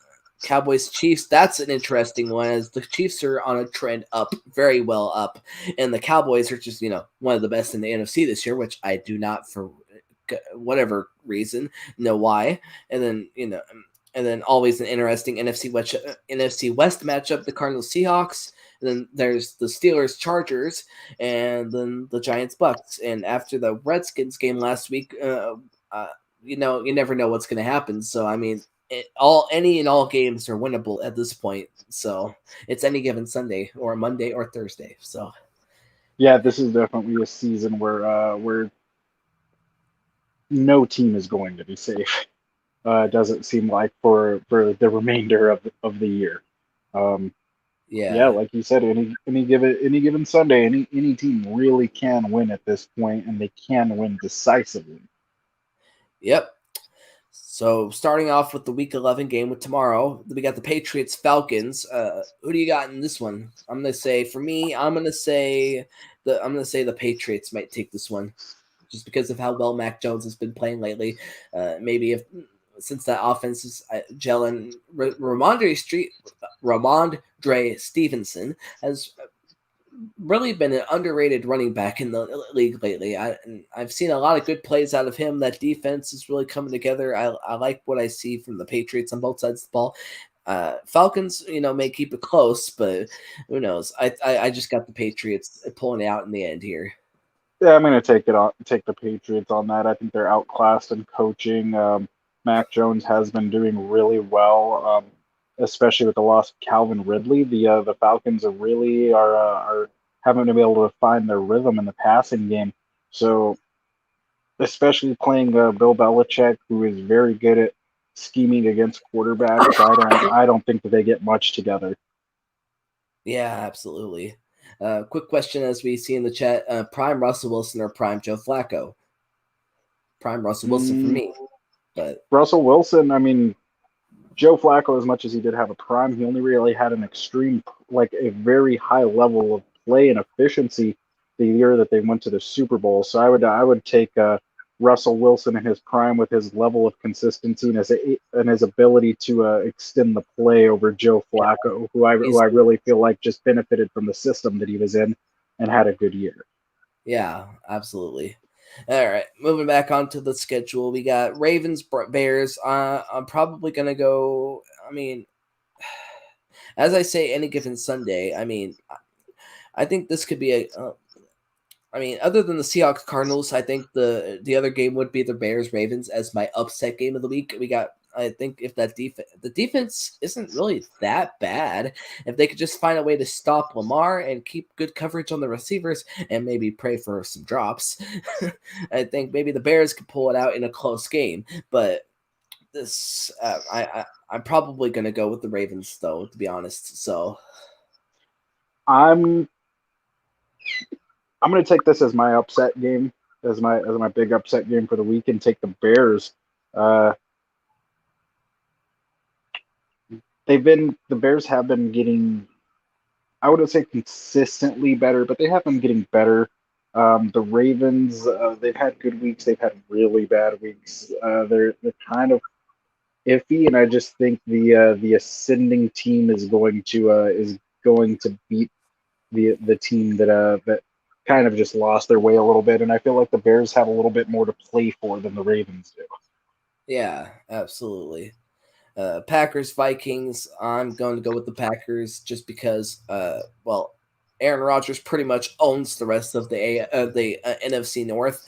Cowboys, Chiefs. That's an interesting one, as the Chiefs are on a trend up, very well up. And the Cowboys are just, one of the best in the NFC this year, which I do not, for whatever reason, know why. And then, and then always an interesting NFC West matchup, the Cardinals Seahawks. And then there's the Steelers Chargers, and then the Giants Bucks. And after the Redskins game last week, you never know what's going to happen. So I mean, any and all games are winnable at this point. So it's any given Sunday or Monday or Thursday. So Yeah, this is definitely a season where no team is going to be safe. It doesn't seem like for the remainder of the year. Um, yeah, yeah, like you said, any given Sunday, any team really can win at this point, and they can win decisively. yep. So starting off with the Week 11 game with tomorrow, we got the Patriots Falcons. Who do you got in this one? I'm gonna say, for me, I'm gonna say the Patriots might take this one, just because of how well Mac Jones has been playing lately. Maybe if since that offense is gelling, Ramondre Stevenson has really been an underrated running back in the league lately. I've seen a lot of good plays out of him. That defense is really coming together. I like what I see from the Patriots on both sides of the ball. Falcons, may keep it close, but who knows? I just got the Patriots pulling it out in the end here. Yeah, I'm going to take the Patriots on that. I think they're outclassed in coaching. Mac Jones has been doing really well, especially with the loss of Calvin Ridley. The Falcons are haven't been able to find their rhythm in the passing game. So, especially playing Bill Belichick, who is very good at scheming against quarterbacks, I don't think that they get much together. Yeah, absolutely. Quick question, as we see in the chat: Prime Russell Wilson or Prime Joe Flacco? Prime Russell Wilson for Mm, me, but Russell Wilson, I mean, Joe Flacco, as much as he did have a prime, he only really had an extreme, like a very high level of play and efficiency the year that they went to the Super Bowl. So I would take Russell Wilson in his prime with his level of consistency and his ability to extend the play over Joe yeah, Flacco, who I easily. really feel like just benefited from the system that he was in and had a good year. Yeah, absolutely. All right, moving back onto the schedule, we got Ravens Bears. I'm probably gonna go. I mean, as I say, any given Sunday. I mean, I think this could be a. I mean, other than the Seahawks Cardinals, I think the other game would be the Bears Ravens as my upset game of the week. We got. I think if the defense isn't really that bad, if they could just find a way to stop Lamar and keep good coverage on the receivers and maybe pray for some drops, I think maybe the Bears could pull it out in a close game. But I'm probably gonna go with the Ravens though, to be honest. So I'm I'm going to take this as my upset game, as my big upset game for the week, and take the Bears. Uh, the Bears have been getting, I wouldn't say consistently better, but they have been getting better. The Ravens, they've had good weeks, they've had really bad weeks. They're kind of iffy, and I just think the ascending team is going to beat the team that kind of just lost their way a little bit, and I feel like the Bears have a little bit more to play for than the Ravens do. Yeah, absolutely. Packers Vikings. I'm going to go with the Packers just because, well, Aaron Rodgers pretty much owns the rest of the NFC North.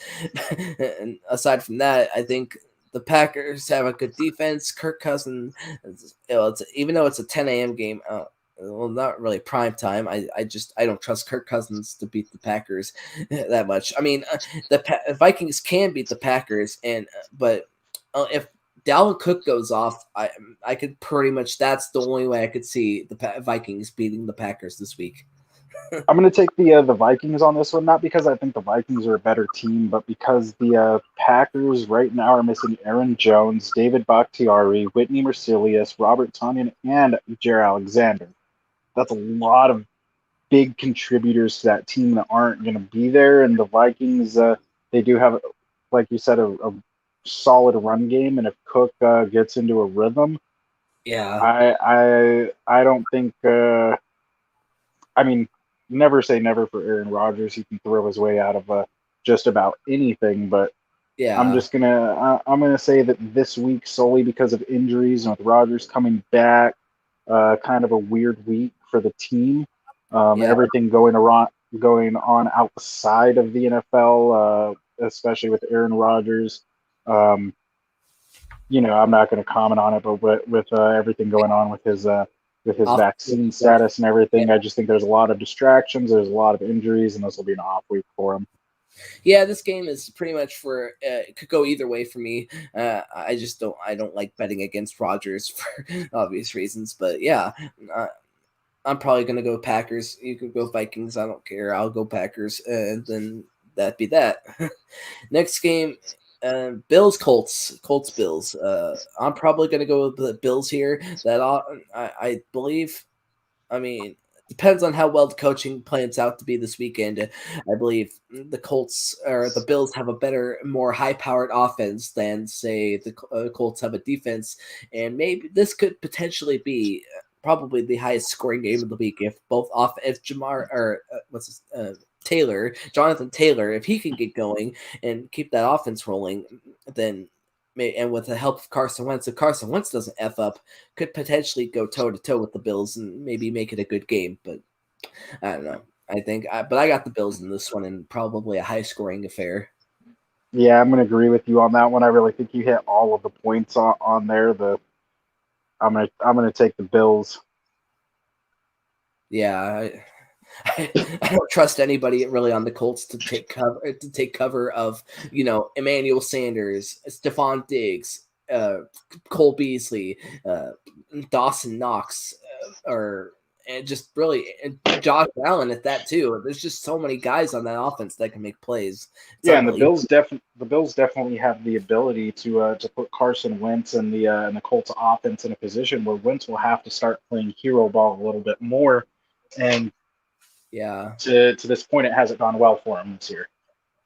And aside from that, I think the Packers have a good defense. Kirk Cousins, even though it's a 10 a.m. game, well, not really prime time. I don't trust Kirk Cousins to beat the Packers that much. I mean, the Vikings can beat the Packers, but if Dalvin Cook goes off, I could pretty much, that's the only way I could see the Vikings beating the Packers this week. I'm going to take the Vikings on this one, not because I think the Vikings are a better team, but because the Packers right now are missing Aaron Jones, David Bakhtiari, Whitney Mercilus, Robert Tonyan, and Jair Alexander. That's a lot of big contributors to that team that aren't going to be there. And the Vikings, they do have, like you said, a solid run game. And if Cook gets into a rhythm, Yeah, I don't think. I mean, never say never for Aaron Rodgers. He can throw his way out of just about anything. But yeah, I'm gonna say that this week, solely because of injuries and with Rodgers coming back, kind of a weird week for the team. yeah. Everything going on outside of the NFL, especially with Aaron Rodgers. Um, I'm not going to comment on it, but with everything going on with his Off vaccine stuff. status and Yeah. everything, I just think there's a lot of distractions. There's a lot of injuries, and this will be an off week for him. Yeah, this game is pretty much for it could go either way for me. I don't like betting against Rodgers for obvious reasons, but yeah, uh, I'm probably gonna go Packers. You could go Vikings. I don't care. I'll go Packers, and then that be that. Next game, Colts Bills. I'm probably gonna go with the Bills here. I believe. I mean, depends on how well the coaching plans out to be this weekend. I believe the Colts or the Bills have a better, more high-powered offense than say the Colts have a defense, and maybe this could potentially be probably the highest scoring game of the week if Jamar or Jonathan Taylor, if he can get going and keep that offense rolling, then and with the help of Carson Wentz, if Carson Wentz doesn't F up, could potentially go toe to toe with the Bills and maybe make it a good game. But I don't know. But I got the Bills in this one and probably a high scoring affair. Yeah, I'm going to agree with you on that one. I really think you hit all of the points on there. I'm gonna take the Bills. Yeah, I don't trust anybody really on the Colts to take cover of Emmanuel Sanders, Stephon Diggs, Cole Beasley, Dawson Knox, or and just really and Josh Allen at that too. There's just so many guys on that offense that can make plays. It's Yeah, and unbelievable. The Bills definitely have the ability to put Carson Wentz and the Colts offense in a position where Wentz will have to start playing hero ball a little bit more. And Yeah. to this point, it hasn't gone well for him this year.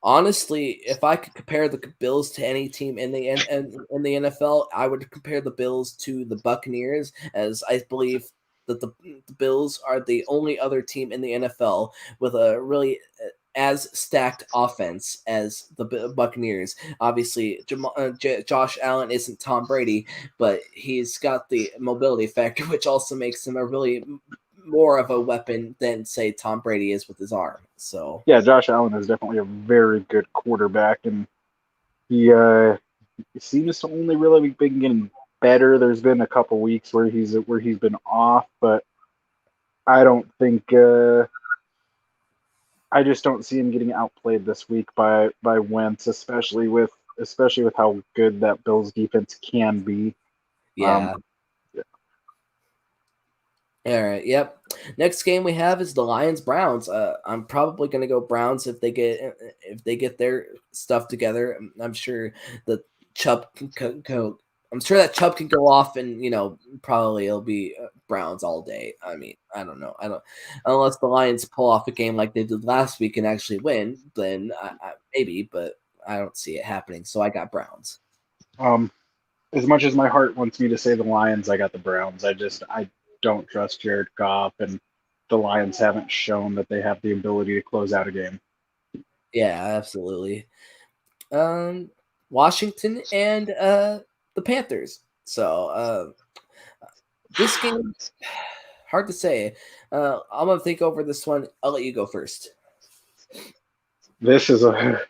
Honestly, if I could compare the Bills to any team in the NFL, I would compare the Bills to the Buccaneers, as I believe that the Bills are the only other team in the NFL with a really as stacked offense as the Buccaneers. Obviously, Josh Allen isn't Tom Brady, but he's got the mobility factor, which also makes him a really more of a weapon than say Tom Brady is with his arm. So Yeah, Josh Allen is definitely a very good quarterback, and he seems to only really been getting better. There's been a couple weeks where he's been off, but I don't think I just don't see him getting outplayed this week by Wentz, especially with how good that Bills defense can be. Um, yeah. All right. Yep. Next game we have is the Lions Browns. I'm probably going to go Browns if they get their stuff together. I'm sure that Chubb can go. I'm sure that Chubb can go off, and probably it'll be Browns all day. I mean, I don't know. I don't unless the Lions pull off a game like they did last week and actually win, then maybe. But I don't see it happening. So I got Browns. As much as my heart wants me to say the Lions, I got the Browns. I don't trust Jared Goff, and the Lions haven't shown that they have the ability to close out a game. Yeah, absolutely. Washington and the Panthers. So this game, hard to say. I'm gonna think over this one. I'll let you go first. This is a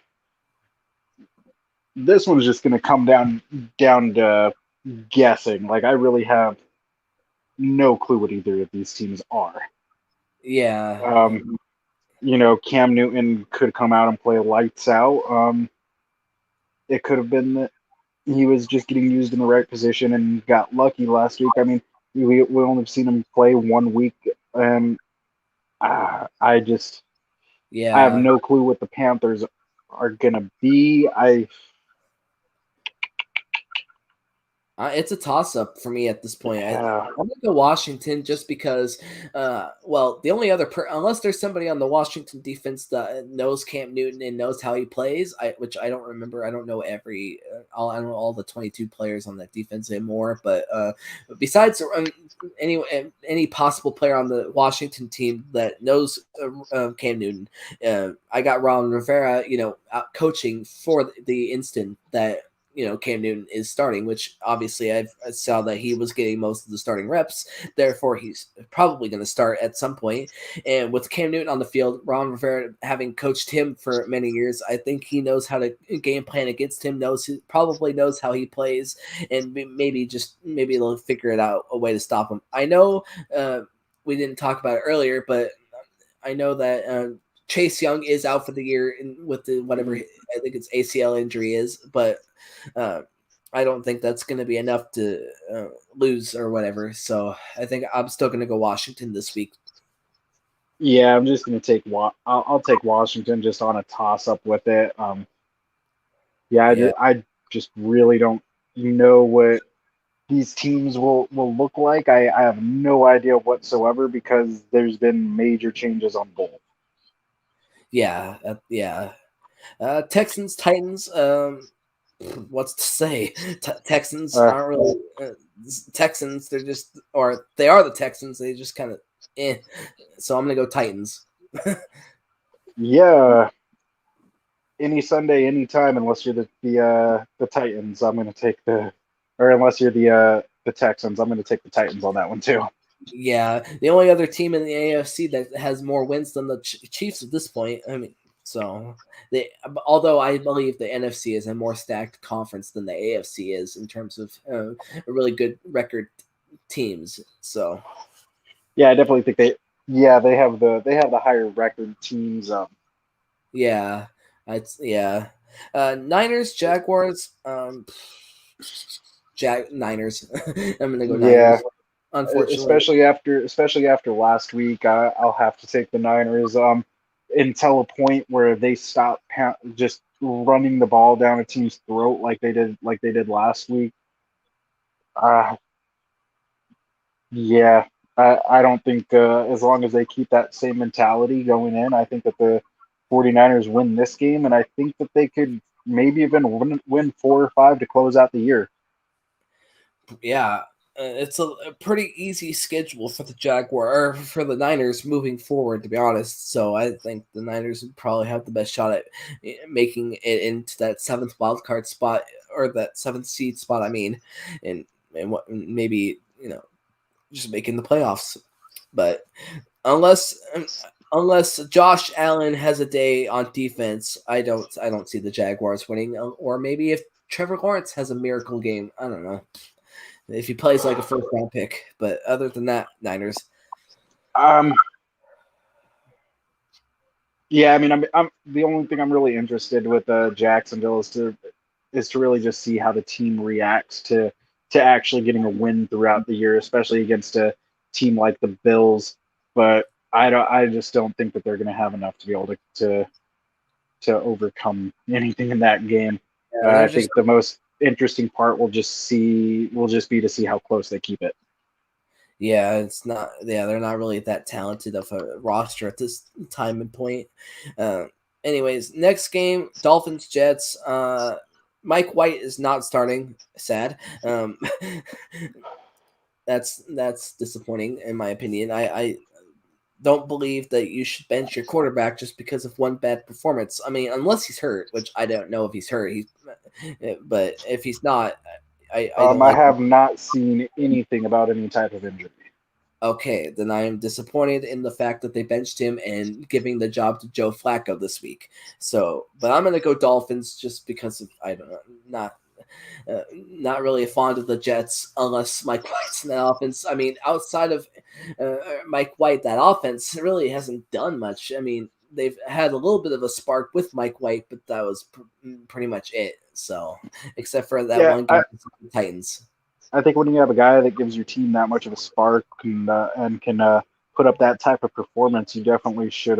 this one's just going to come down to guessing. Like I really have no clue what either of these teams are. Yeah, Cam Newton could come out and play lights out. It could have been that he was just getting used in the right position and got lucky last week. I mean, we only have seen him play 1 week, and I have yeah. no clue what the Panthers are gonna be. It's a toss up for me at this point. I'm Uh, gonna go Washington just because. Well, the only other unless there's somebody on the Washington defense that knows Cam Newton and knows how he plays, which I don't remember. I don't know I don't know all the 22 players on that defense anymore. But besides any possible player on the Washington team that knows Cam Newton, I got Ron Rivera, out coaching for the instant that Cam Newton is starting, which obviously I saw that he was getting most of the starting reps. Therefore, he's probably going to start at some point. And with Cam Newton on the field, Ron Rivera having coached him for many years, I think he knows how to game plan against him. Probably knows how he plays, and maybe they'll figure it out a way to stop him. I know we didn't talk about it earlier, but I know that. Chase Young is out for the year with the whatever I think it's ACL injury is, but I don't think that's going to be enough to lose or whatever. So I think I'm still going to go Washington this week. yeah, I'm just gonna take I'll take Washington just on a toss up with it. Yeah, Yeah, I just really don't know what these teams will look like. I have no idea whatsoever because there's been major changes on both. yeah. Texans, Titans. What's to say? Texans Uh, aren't really Texans. They are the Texans. They just kind of So I'm gonna go Titans. yeah, any Sunday, anytime, unless you're the Titans, I'm gonna take or unless you're the Texans, I'm gonna take the Titans on that one too. Yeah, the only other team in the AFC that has more wins than the Chiefs at this point. I mean, although I believe the NFC is a more stacked conference than the AFC is in terms of a really good record teams. So Yeah, I definitely think they have the higher record teams. yeah, Niners, Jaguars, Niners. I'm gonna go Yeah, Niners. Unfortunately, especially after last week, I'll have to take the Niners. Until a point where they stop just running the ball down a team's throat like they did last week. Uh, yeah, I don't think as long as they keep that same mentality going in, I think that the 49ers win this game, and I think that they could maybe even win 4 or 5 to close out the year. yeah, it's a pretty easy schedule for the Jaguar or for the Niners moving forward. To be honest, so I think the Niners would probably have the best shot at making it into that seventh wild card spot or that seventh seed spot. I mean, and what maybe just making the playoffs, but unless Josh Allen has a day on defense, I don't see the Jaguars winning. Or maybe if Trevor Lawrence has a miracle game, I don't know if he plays like a first round pick. But other than that, Niners. Um, yeah, I mean, I'm the only thing I'm really interested with Jacksonville is to really just see how the team reacts to actually getting a win throughout the year, especially against a team like the Bills, but I just don't think that they're going to have enough to be able to overcome anything in that game. Yeah, I they're just think the most interesting part will just be to see how close they keep it. yeah, it's not they're not really that talented of a roster at this time and point. Uh, anyways, next game, Dolphins Jets. Mike White is not starting. Sad. That's disappointing in my opinion. I don't believe that you should bench your quarterback just because of one bad performance. I mean, unless he's hurt, which I don't know if he's hurt. But if he's not, I don't I like. have not seen anything about any type of injury. Okay, then I am disappointed in the fact that they benched him and giving the job to Joe Flacco this week. So, but I'm gonna go Dolphins just because of I don't know, not really fond of the Jets unless Mike White's in that offense. I mean, outside of Mike White, that offense really hasn't done much. I mean, they've had a little bit of a spark with Mike White, but that was pretty much it. So, except for that Yeah, one game against the Titans. I think when you have a guy that gives your team that much of a spark and can put up that type of performance, you definitely should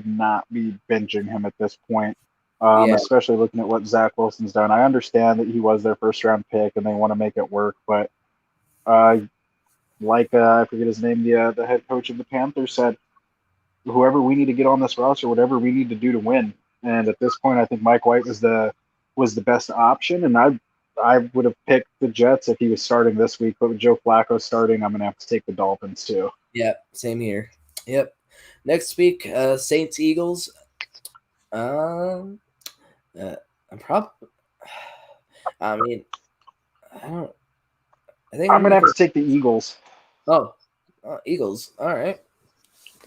not be benching him at this point. Yeah, Especially looking at what Zach Wilson's done. I understand that he was their first round pick and they want to make it work, but uh, I forget his name, the head coach of the Panthers said, whoever we need to get on this roster, whatever we need to do to win. And at this point, I think Mike White was the best option, and I would have picked the Jets if he was starting this week. But with Joe Flacco starting, I'm gonna have to take the Dolphins too. yeah, same here. Yep. Next week, Saints Eagles. Um, I'm probably. I mean, I don't. I think I'm I'm gonna gonna have go. to take the Eagles. Oh, Eagles. All right.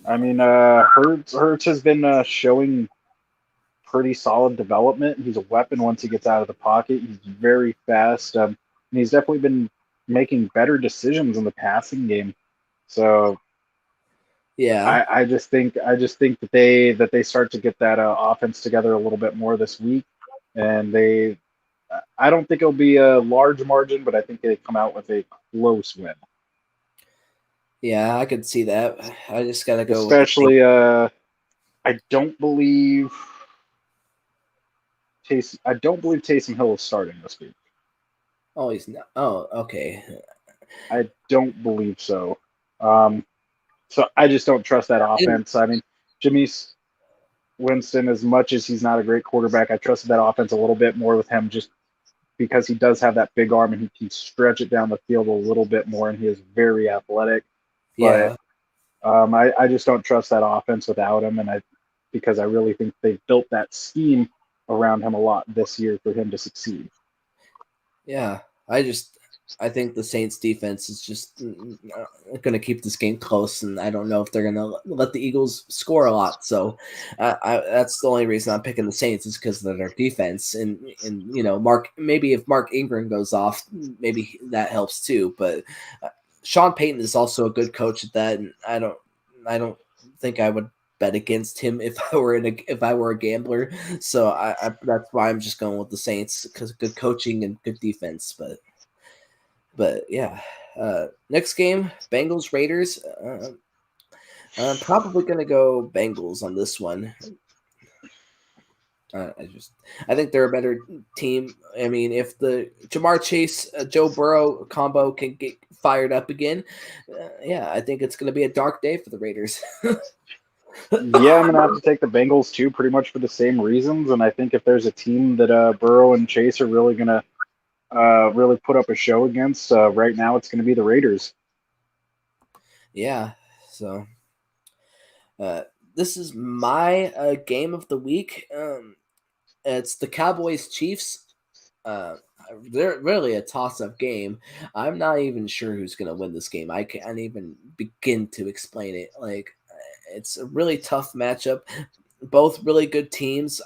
I mean, Hurts has been showing pretty solid development. He's a weapon once he gets out of the pocket. He's very fast, and he's definitely been making better decisions in the passing game. So Yeah. I just think that they start to get that offense together a little bit more this week, and I don't think it'll be a large margin, but I think they come out with a close win. Yeah, I could see that. I just gotta go with the Saints. Especially, I don't believe I don't believe Taysom Hill is starting this week. Oh, he's not. Oh, okay. I don't believe so. Um, so I just don't trust that And- offense. I mean, Jameis Winston, as much as he's not a great quarterback, I trusted that offense a little bit more with him just because he does have that big arm and he can stretch it down the field a little bit more, and he is very athletic. But Yeah. I just don't trust that offense without him, because I really think they've built that scheme around him a lot this year for him to succeed. Yeah. I think the Saints defense is just going to keep this game close, and I don't know if they're going to let the Eagles score a lot. So that's the only reason I'm picking the Saints is because of their defense. And maybe if Mark Ingram goes off, maybe that helps too. But Sean Payton is also a good coach at that, and I don't think I would bet against him if I were a gambler. So that's why I'm just going with the Saints because good coaching and good defense. But yeah, next game, Bengals Raiders. I'm probably gonna go Bengals on this one. I think they're a better team. I mean, if the Jamar Chase, Joe Burrow combo can get fired up again, yeah, I think it's gonna be a dark day for the Raiders. Yeah, I'm gonna have to take the Bengals too, pretty much for the same reasons. And I think if there's a team that Burrow and Chase are really gonna really put up a show against, right now it's gonna be the Raiders. Yeah, so this is my game of the week. It's the Cowboys Chiefs. They're really a toss-up game. I'm not even sure who's going to win this game. I can't even begin to explain it. Like, it's a really tough matchup. Both really good teams.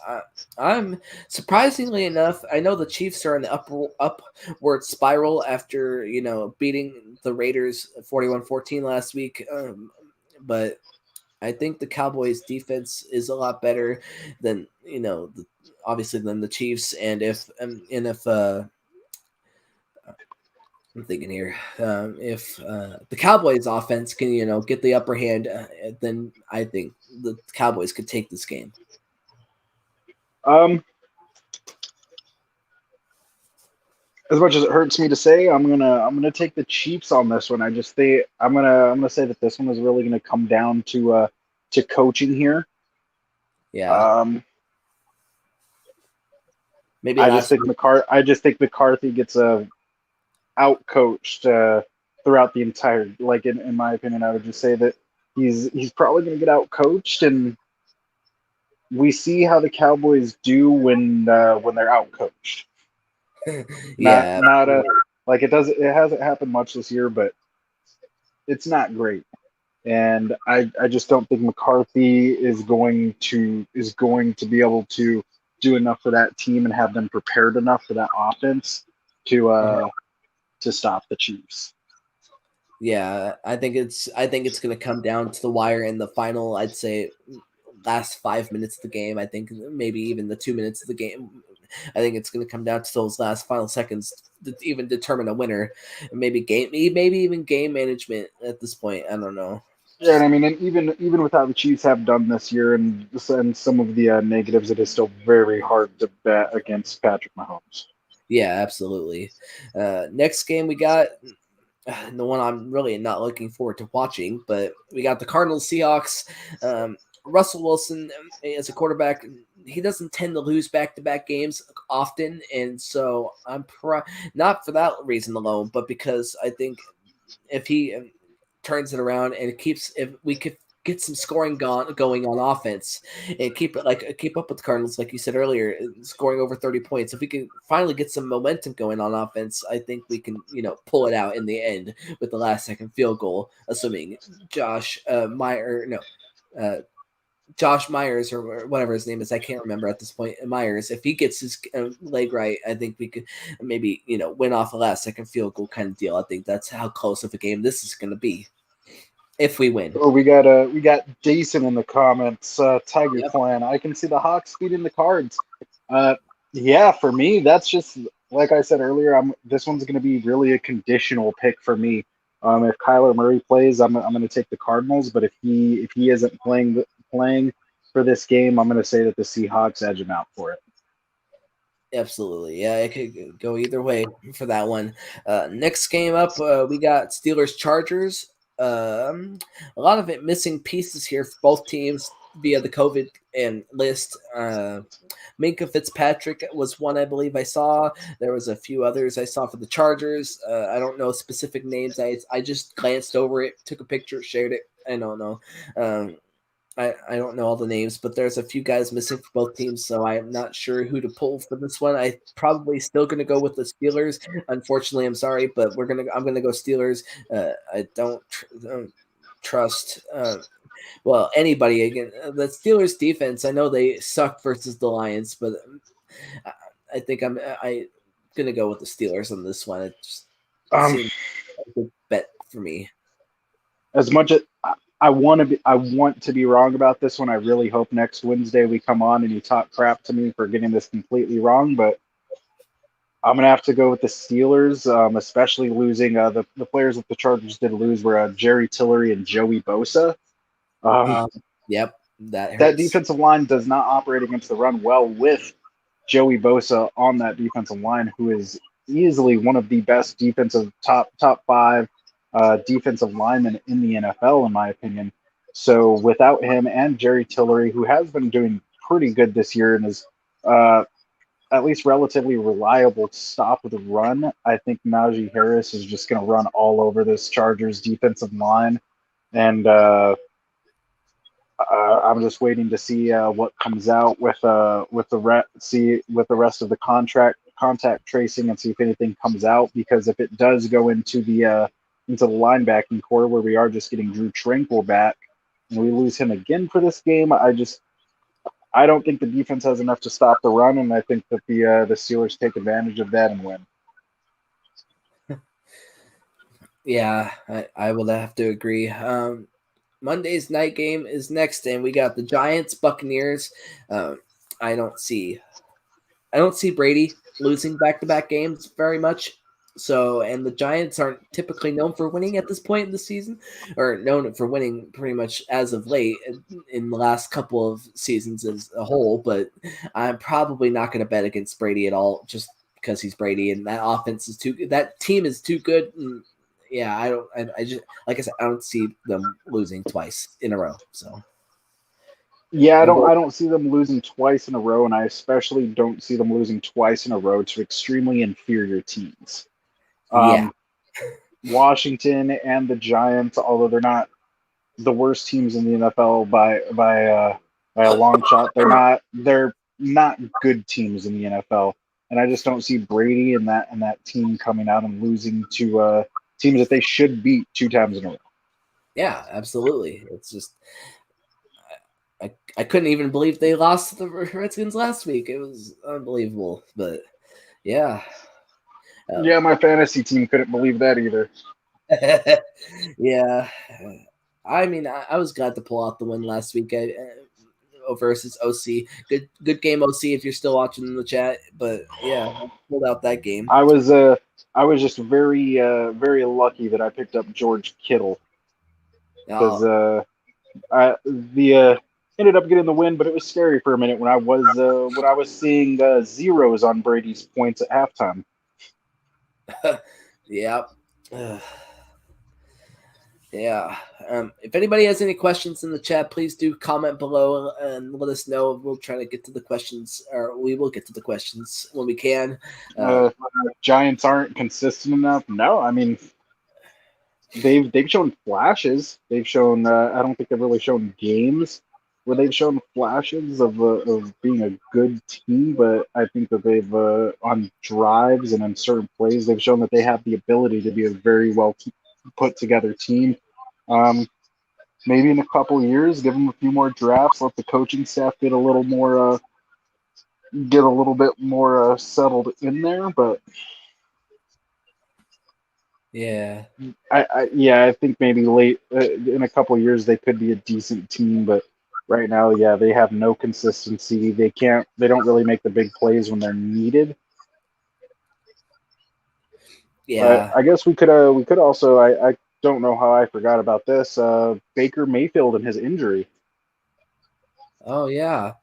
I'm surprisingly enough. I know the Chiefs are in the upward spiral after beating the Raiders 41-14 last week. But I think the Cowboys defense is a lot better than obviously than the Chiefs, and if I'm thinking here, if the Cowboys offense can, get the upper hand, then I think the Cowboys could take this game. As much as it hurts me to say, I'm gonna take the Chiefs on this one. I just think I'm gonna say that this one is really gonna come down to coaching here. Yeah, maybe I just last think week. McCarthy gets out coached throughout the entire. Like in my opinion, I would just say that he's probably gonna get out coached, and we see how the Cowboys do when they're out coached. Not Yeah, not a like it hasn't happened much this year, but it's not great. And I just don't think McCarthy is going to be able to do enough for that team and have them prepared enough for that offense to uh to stop the Chiefs. yeah. I think it's going to come down to the wire in the final. I'd say last 5 minutes of the game. I think maybe even the 2 minutes of the game. I think it's going to come down to those last final seconds to even determine a winner. Maybe even game management at this point. I don't know. Yeah, and I mean, and even with how the Chiefs have done this year and some of the negatives, it is still very hard to bet against Patrick Mahomes. Yeah, absolutely. Next game we got the one I'm really not looking forward to watching, but we got the Cardinals Seahawks. Russell Wilson as a quarterback, he doesn't tend to lose back-to-back games often, and so I'm not for that reason alone, but because I think if he turns it around and if we could get some scoring going on offense and keep up with the Cardinals, like you said earlier, scoring over 30 points. If we can finally get some momentum going on offense, I think we can, pull it out in the end with the last second field goal, assuming Josh Myers or whatever his name is, I can't remember at this point. Myers, if he gets his leg right, I think we could maybe win off a last second field goal kind of deal. I think that's how close of a game this is going to be if we win. Oh, we got Jason in the comments. Tiger Yep. Clan. I can see the Hawks beating the Cards. Uh, yeah, for me, that's just like I said earlier. This one's going to be really a conditional pick for me. If Kyler Murray plays, I'm going to take the Cardinals. But if he isn't playing for this game, I'm going to say that the Seahawks edge him out for it. Absolutely. Yeah, it could go either way for that one. Next game up, we got Steelers Chargers. A lot of it missing pieces here for both teams via the COVID and list. Minka Fitzpatrick was one I believe I saw. There was a few others I saw for the Chargers. I don't know specific names. I just glanced over it, took a picture, shared it. I don't know. I don't know all the names, but there's a few guys missing for both teams, so I'm not sure who to pull for this one. I probably still going to go with the Steelers. Unfortunately, I'm sorry, but I'm gonna go Steelers. I don't trust anybody again. The Steelers defense. I know they suck versus the Lions, but I, I think I gonna go with the Steelers on this one. It just Um, seems like a good bet for me. as much as I want to be wrong about this one. I really hope next Wednesday we come on and you talk crap to me for getting this completely wrong. But I'm gonna have to go with the Steelers, especially losing the players that the Chargers did lose were Jerry Tillery and Joey Bosa. Um, Um, yep, that that hurts. defensive line does not operate against the run well with Joey Bosa on that defensive line, who is easily one of the best defensive top five defensive linemen in the NFL, in my opinion. So without him and Jerry Tillery, who has been doing pretty good this year and is uh, at least relatively reliable to stop the run, I think Najee Harris is just going to run all over this Chargers defensive line, and I'm just waiting to see what comes out with the rest of the contact tracing and see if anything comes out, because if it does go into the linebacking core where we are just getting Drew Tranquil back and we lose him again for this game, I don't think the defense has enough to stop the run, and I think that the Steelers take advantage of that and win. Yeah, I will have to agree. Monday's night game is next, and we got the Giants Buccaneers. Um, I don't see Brady losing back to back games very much. So, and the Giants aren't typically known for winning at this point in the season, or known for winning pretty much as of late in the last couple of seasons as a whole. But I'm probably not going to bet against Brady at all, just because he's Brady, and that offense is that team is too good. And yeah, I just, like I said, I don't see them losing twice in a row. So, Yeah, and I don't see them losing twice in a row, and I especially don't see them losing twice in a row to extremely inferior teams. yeah, Um, Washington and the Giants, although they're not the worst teams in the NFL by a long shot, they're not good teams in the NFL, and I just don't see Brady and that team coming out and losing to teams that they should beat two times in a row. yeah, absolutely. It's just I couldn't even believe they lost to the Redskins last week. It was unbelievable. But yeah. Yeah, my fantasy team couldn't believe that either. Yeah. I mean, I was glad to pull out the win last week versus OC. Good game, OC, if you're still watching in the chat. But yeah, I pulled out that game. I was I was just very lucky that I picked up George Kittle because Uh, I the ended up getting the win, but it was scary for a minute when I was seeing zeros on Brady's points at halftime. yeah. Yeah. If anybody has any questions in the chat, please do comment below and let us know. We'll try to get to the questions, or we will get to the questions when we can. Uh, Uh, Giants aren't consistent enough. No, I mean they've shown flashes. They've shown I don't think they've really shown games where they've shown flashes of being a good team, but I think that they've on drives and on certain plays they've shown that they have the ability to be a very well put together team. Um, Maybe in a couple of years, give them a few more drafts, let the coaching staff get a little bit more settled in there. But yeah. yeah, I think maybe late in a couple of years they could be a decent team. But right now, yeah, they have no consistency. They don't really make the big plays when they're needed. But Yeah. I guess we could also I don't know how I forgot about this. Baker Mayfield and his injury. Oh, yeah.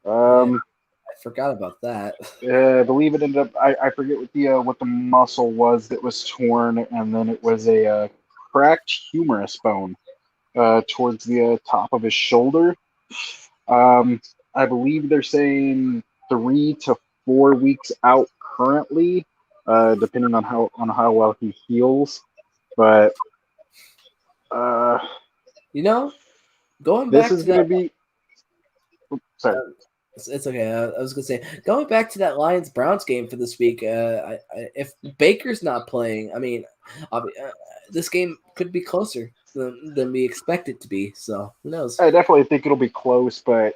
Yeah. Um, I forgot about that. I believe it ended up. I forget what the muscle was that was torn, and then it was a cracked humerus bone towards the top of his shoulder. Um, I believe they're saying 3 to 4 weeks out currently, depending on how well he heals. But uh, You know, going this back is to going to that, be. Sorry. it's okay. I was gonna say, going back to that Lions Browns game for this week. If Baker's not playing, I mean, this game could be closer than we expect it to be. So who knows? I definitely think it'll be close, but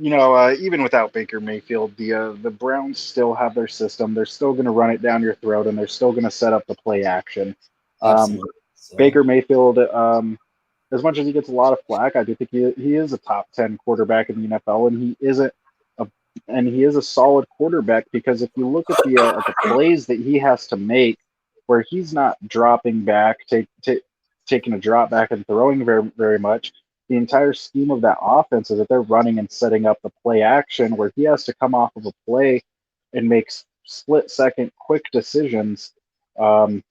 even without Baker Mayfield, the Browns still have their system. They're still going to run it down your throat, and they're still going to set up the play action. Um, Absolutely. So Baker Mayfield, as much as he gets a lot of flack, I do think he is a top 10 quarterback in the NFL, and a he is a solid quarterback because if you look at the plays that he has to make, where he's not dropping back, taking a drop back and throwing very much, the entire scheme of that offense is that they're running and setting up the play action where he has to come off of a play and make split second quick decisions um,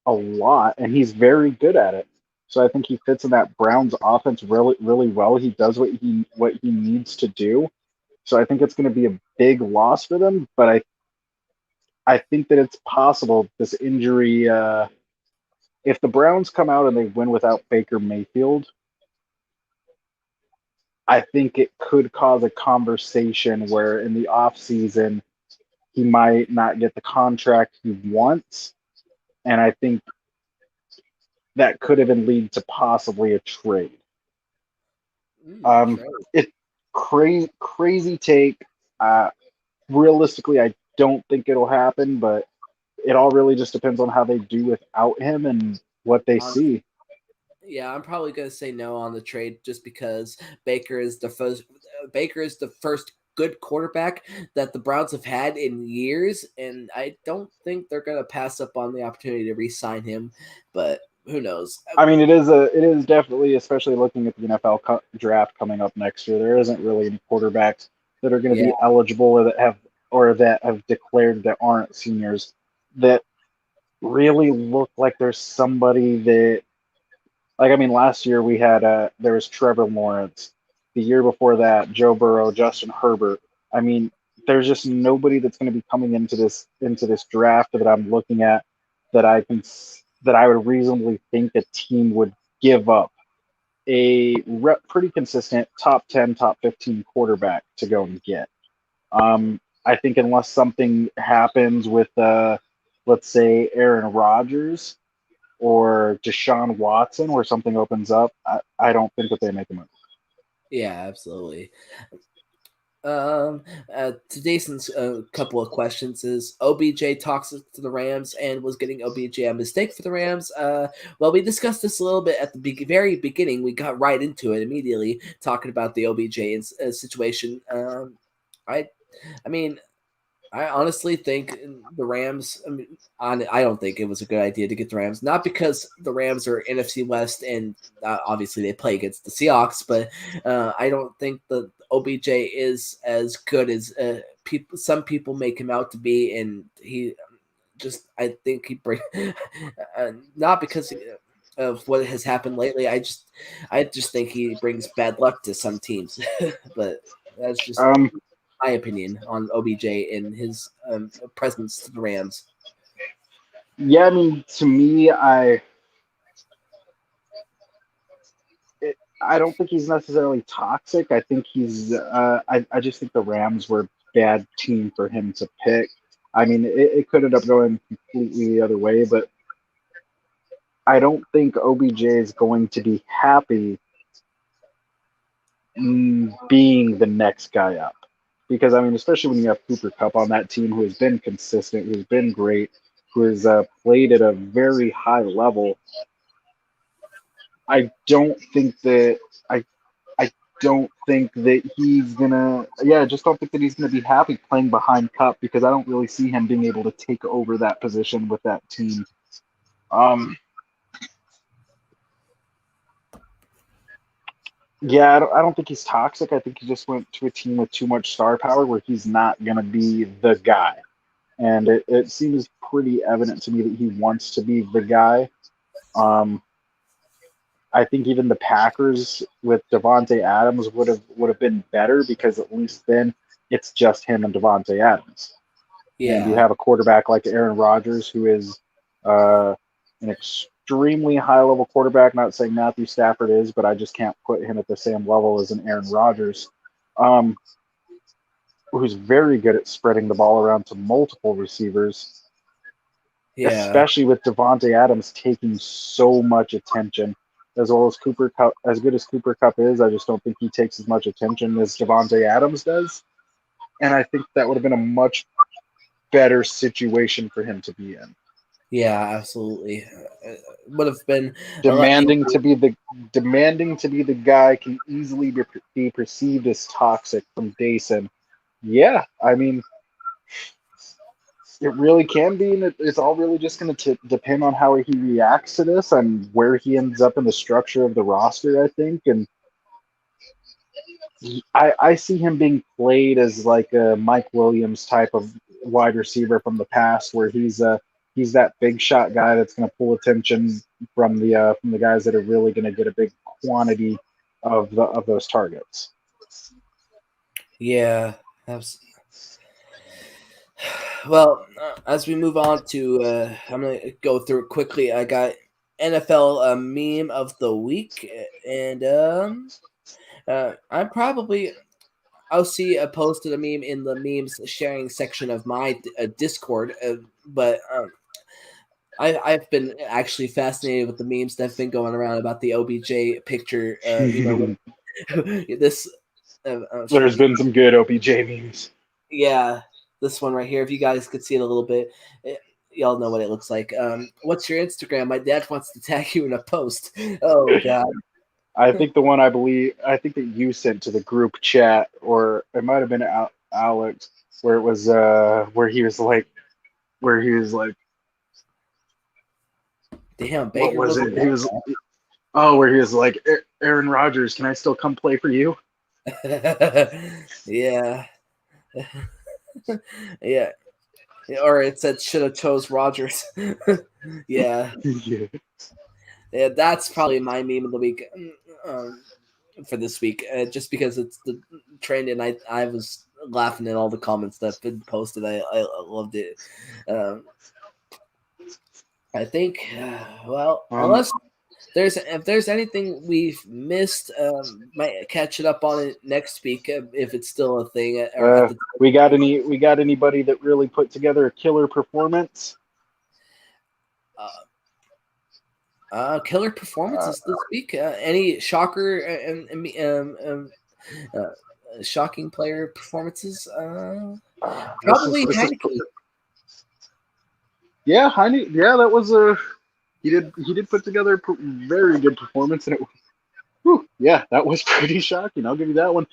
a lot, and he's very good at it. So I think he fits in that Browns offense really well. He does what he needs to do. So I think it's going to be a big loss for them, but I think that it's possible this injury. If the Browns come out and they win without Baker Mayfield, I think it could cause a conversation where in the off season he might not get the contract he wants, and I think that could even lead to possibly a trade. Um, trade. it crazy take. Uh, Realistically, I don't think it'll happen, but it all really just depends on how they do without him and what they Honestly, see. yeah, I'm probably gonna say no on the trade just because Baker is the first good quarterback that the Browns have had in years, and I don't think they're going to pass up on the opportunity to re-sign him. But who knows? I mean, it is definitely, especially looking at the NFL draft coming up next year. There isn't really any quarterbacks that are going to Yeah, be eligible or that have declared that aren't seniors that really look like there's somebody that, like, I mean, last year we had there was Trevor Lawrence. The year before that, Joe Burrow, Justin Herbert. I mean, there's just nobody that's going to be coming into this draft that I'm looking at that that I would reasonably think a team would give up a pretty consistent top 10, top 15 quarterback to go and get. I think unless something happens with, let's say, Aaron Rodgers or Deshaun Watson, where something opens up, I don't think that they make a move. yeah, absolutely. To Jason's couple of questions is OBJ talks to the Rams and was getting OBJ a mistake for the Rams. Well, we discussed this a little bit at the very beginning. We got right into it immediately, talking about the OBJ situation. I mean, I honestly think the Rams. I don't think it was a good idea to get the Rams. Not because the Rams are NFC West and obviously they play against the Seahawks, but I don't think the OBJ is as good as some people make him out to be, and he just I think he bring not because of what has happened lately. I just think he brings bad luck to some teams, but that's just Um, my opinion on OBJ and his presence to the Rams. yeah, I mean, to me, I don't think he's necessarily toxic. I think I just think the Rams were a bad team for him to pick. I mean, it could end up going completely the other way, but I don't think OBJ is going to be happy being the next guy up. Because, I mean, especially when you have Cooper Kupp on that team who has been consistent, who's been great, who has played at a very high level, I don't think that I don't think that he's gonna. Yeah, I just don't think that he's gonna be happy playing behind Cup because I don't really see him being able to take over that position with that team. Um, yeah, I don't think he's toxic. I think he just went to a team with too much star power where he's not gonna be the guy, and it seems pretty evident to me that he wants to be the guy. Um, I think even the Packers with Devontae Adams would have been better because at least then it's just him and Devontae Adams, and you Yeah, have a quarterback like Aaron Rodgers who is an extremely high level quarterback. Not saying Matthew Stafford is, but I just can't put him at the same level as an Aaron Rodgers, um, who's very good at spreading the ball around to multiple receivers, yeah, especially with Devontae Adams taking so much attention, as well as Cooper Kupp. As good as Cooper Kupp is, I just don't think he takes as much attention as Devontae Adams does. And I think that would have been a much better situation for him to be in. yeah, absolutely. Would have been a lot Demanding easier. to be the guy can easily be perceived as toxic from Dason. Yeah, I mean, it really can be, and it's all really just going to depend on how he reacts to this and where he ends up in the structure of the roster, I think. And I see him being played as like a Mike Williams type of wide receiver from the past, where he's that big shot guy that's going to pull attention from the guys that are really going to get a big quantity of those targets. Yeah, absolutely. Well, as we move on to, I'm going to go through it quickly. I got NFL meme of the week, and I'll see a post of the meme in the memes sharing section of my Discord, but I've been actually fascinated with the memes that have been going around about the OBJ picture. This. I'll show There's you. been some good OBJ memes. Yeah, this one right here. If you guys could see it a little bit, y'all know what it looks like. What's your Instagram? My dad wants to tag you in a post. Oh God. I think the one I think that you sent to the group chat, or it might have been Alex, where it was where he was like, Damn, what Baker was wasn't it? He was where he was like, Aaron Rodgers, can I still come play for you? Yeah. Yeah. Or it said should have chose Rogers. Yeah. Yeah. Yeah, that's probably my meme of the week for this week, just because it's the trend, and I was laughing at all the comments that have been posted. I loved it. Um, I think, well, Um, unless if there's anything we've missed, might catch it up on it next week if it's still a thing or at the we got anybody that really put together a killer performance? killer performances this week. Any shocker shocking player performances? Probably This is Heineke. yeah, Heine, yeah, that was a he did put together a very good performance, and yeah, that was pretty shocking. I'll give you that one.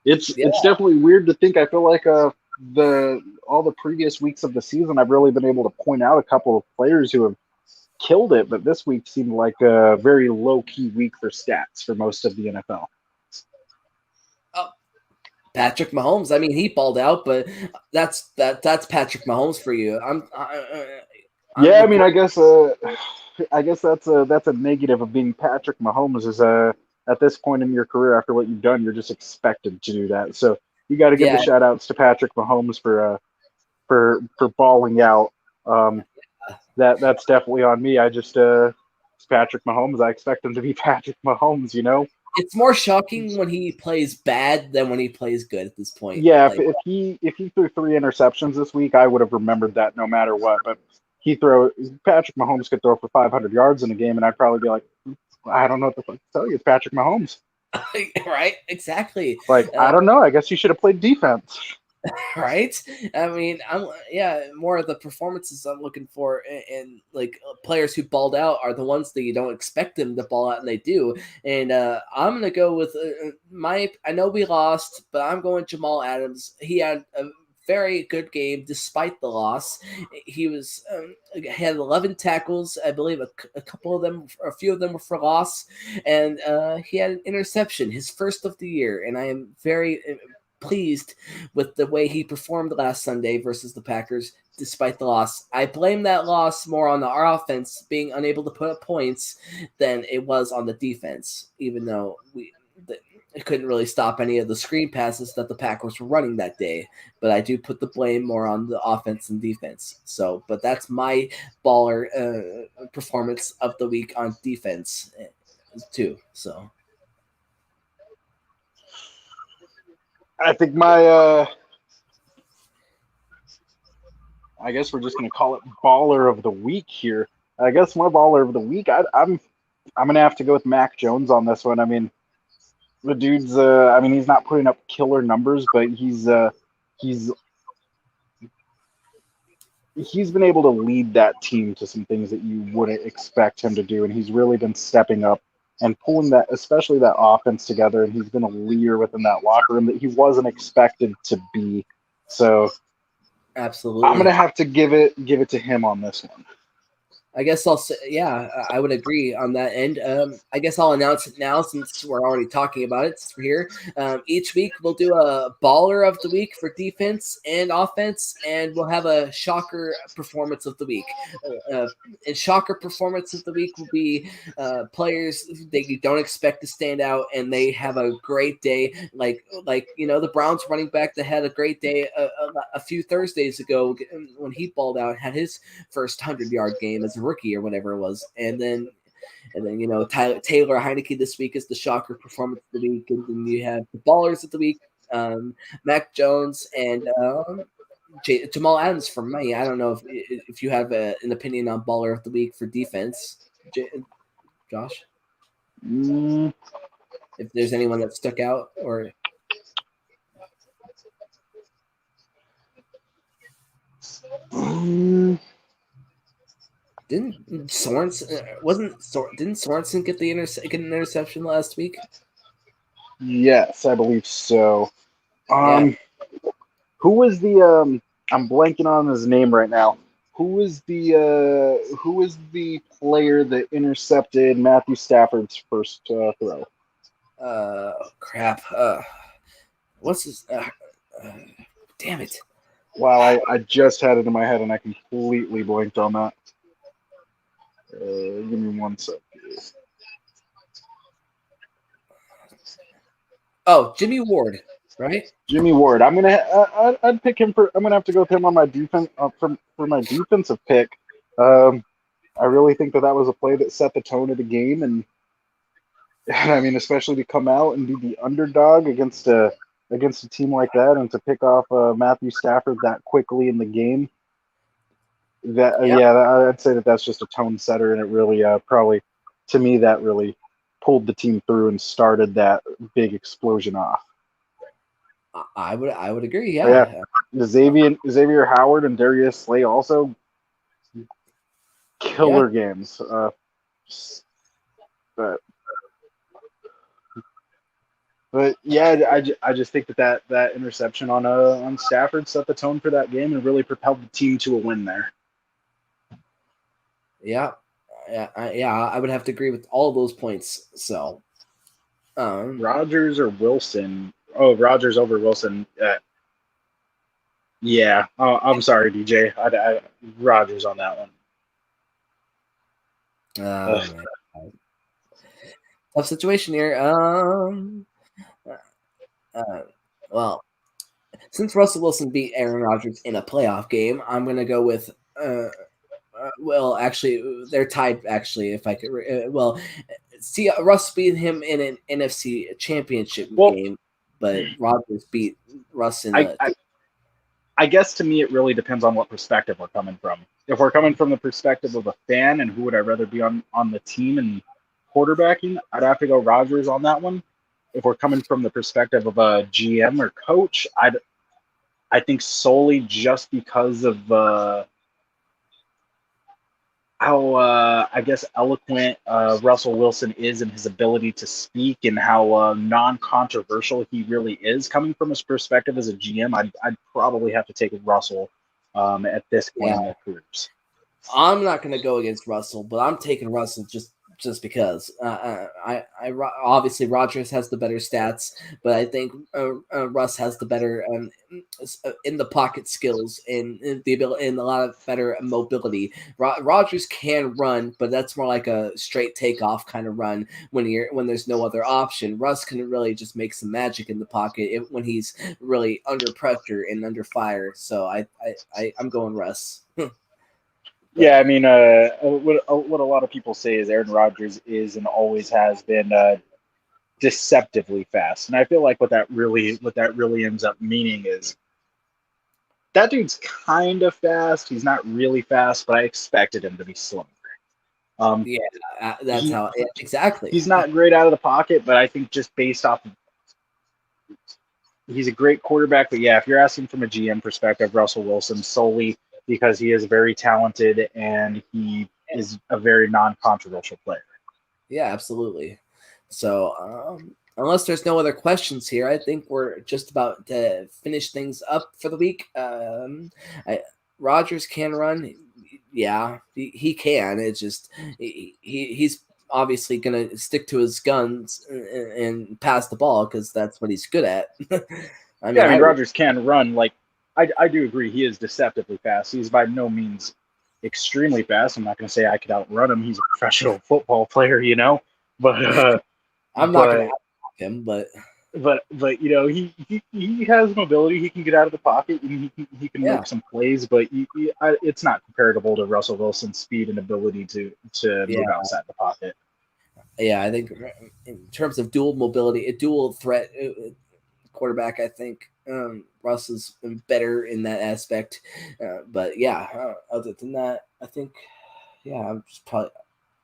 Yeah, It's definitely weird to think. I feel like the all the previous weeks of the season, I've really been able to point out a couple of players who have killed it, but this week seemed like a very low key week for stats for most of the NFL. Patrick Mahomes. I mean, he balled out, but that's Patrick Mahomes for you. I'm Yeah, I the mean, I guess that's a negative of being Patrick Mahomes is at this point in your career after what you've done, you're just expected to do that. So you got to give the yeah. shout outs to Patrick Mahomes for balling out. Um, that's definitely on me. I just it's Patrick Mahomes. I expect him to be Patrick Mahomes. You know. It's more shocking when he plays bad than when he plays good at this point. Yeah, Like, if he threw three interceptions this week, I would have remembered that no matter what. But Patrick Mahomes could throw for 500 yards in a game, and I'd probably be like, I don't know what the fuck to tell you. It's Patrick Mahomes. right? Exactly. Like, I don't know. I guess you should have played defense. Right? I mean, more of the performances I'm looking for, and like players who balled out are the ones that you don't expect them to ball out, and they do. And I'm gonna go with my. I know we lost, but I'm going Jamal Adams. He had a very good game despite the loss. He was he had 11 tackles, I believe. A couple of them, a few of them were for loss, and he had an interception, his first of the year. And I am very pleased with the way he performed last Sunday versus the Packers, despite the loss. I blame that loss more on our offense being unable to put up points than it was on the defense, even though it couldn't really stop any of the screen passes that the Packers were running that day. But I do put the blame more on the offense and defense. So, but that's my baller performance of the week on defense too. So. I think my I guess we're just gonna call it baller of the week here. I guess my baller of the week, I'm gonna have to go with Mac Jones on this one. I mean, the dude's I mean, he's not putting up killer numbers, but he's he's been able to lead that team to some things that you wouldn't expect him to do, and he's really been stepping up and pulling that, especially that offense together. And he's been a leader within that locker room that he wasn't expected to be. So I'm Absolutely. gonna have to give it to him on this one. I guess I'll say, yeah, I would agree on that end. I guess I'll announce it now since we're already talking about it. Since we're here, each week we'll do a baller of the week for defense and offense, and we'll have a shocker performance of the week. And shocker performance of the week will be players that you don't expect to stand out, and they have a great day. Like the Browns running back that had a great day a few Thursdays ago when he balled out, had his first 100-yard game as a rookie or whatever it was, and then Taylor Heineke this week is the shocker performance of the week, and then you have the ballers of the week, Mac Jones and Jamal Adams for me. I don't know if you have an opinion on baller of the week for defense, Josh. Mm, If there's anyone that stuck out or. mm, Didn't Sorensen didn't Sorensen get get an interception last week? Yes, I believe so. Yeah. Who was the I'm blanking on his name right now. Who was the player that intercepted Matthew Stafford's first throw? Crap. What's his? Damn it. Wow, I just had it in my head and I completely blanked on that. Give me 1 second. Oh, Jimmy Ward, right? Jimmy Ward. I'd pick him for. I'm gonna have to go with him on my defense for my defensive pick. I really think that was a play that set the tone of the game, and I mean, especially to come out and be the underdog against a team like that, and to pick off Matthew Stafford that quickly in the game. That Yeah. I'd say that's just a tone setter, and it really probably to me that really pulled the team through and started that big explosion off. I would agree. Yeah, Yeah. Xavier Howard and Darius Slay also killer games. But yeah, I just think that interception on Stafford set the tone for that game and really propelled the team to a win there. Yeah. I would have to agree with all those points. So, Rodgers or Wilson? Oh, Rodgers over Wilson. Yeah. Oh, I'm sorry, DJ. Rodgers on that one. Tough situation here. Well, since Russell Wilson beat Aaron Rodgers in a playoff game, I'm going to go with. Well, actually, they're tied. Actually, if I could. See, Russ beat him in an NFC Championship game, but Rodgers beat Russ in the. I guess to me, it really depends on what perspective we're coming from. If we're coming from the perspective of a fan and who would I rather be on the team and quarterbacking, I'd have to go Rodgers on that one. If we're coming from the perspective of a GM or coach, I think solely just because of how I guess eloquent Russell Wilson is and his ability to speak and how non-controversial he really is. Coming from his perspective as a GM, I'd probably have to take Russell at this point in their careers. I'm not going to go against Russell, but I'm taking Russell just because. I obviously Rodgers has the better stats, but I think Russ has the better in the pocket skills and the ability and a lot of better mobility. Rodgers can run, but that's more like a straight takeoff kind of run when there's no other option. Russ can really just make some magic in the pocket when he's really under pressure and under fire. So I'm going Russ. Yeah, I mean, what a lot of people say is Aaron Rodgers is and always has been deceptively fast, and I feel like what that really ends up meaning is that dude's kind of fast. He's not really fast, but I expected him to be slower. That's how exactly. He's not great out of the pocket, but I think just based off of he's a great quarterback. But yeah, if you're asking from a GM perspective, Russell Wilson solely because he is very talented and he is a very non-controversial player. Yeah, absolutely. So unless there's no other questions here, I think we're just about to finish things up for the week. Rodgers can run. Yeah, he can. It's just he's obviously going to stick to his guns and pass the ball because that's what he's good at. I mean, Rodgers can run. Like, I do agree. He is deceptively fast. He's by no means extremely fast. I'm not going to say I could outrun him. He's a professional football player, you know. But I'm not going to outrun him. But you know, he has mobility. He can get out of the pocket and he can make some plays. But it's not comparable to Russell Wilson's speed and ability to move outside the pocket. Yeah, I think in terms of dual mobility, a dual threat quarterback, I think Russ is better in that aspect. But yeah, other than that, I think, I'm just probably,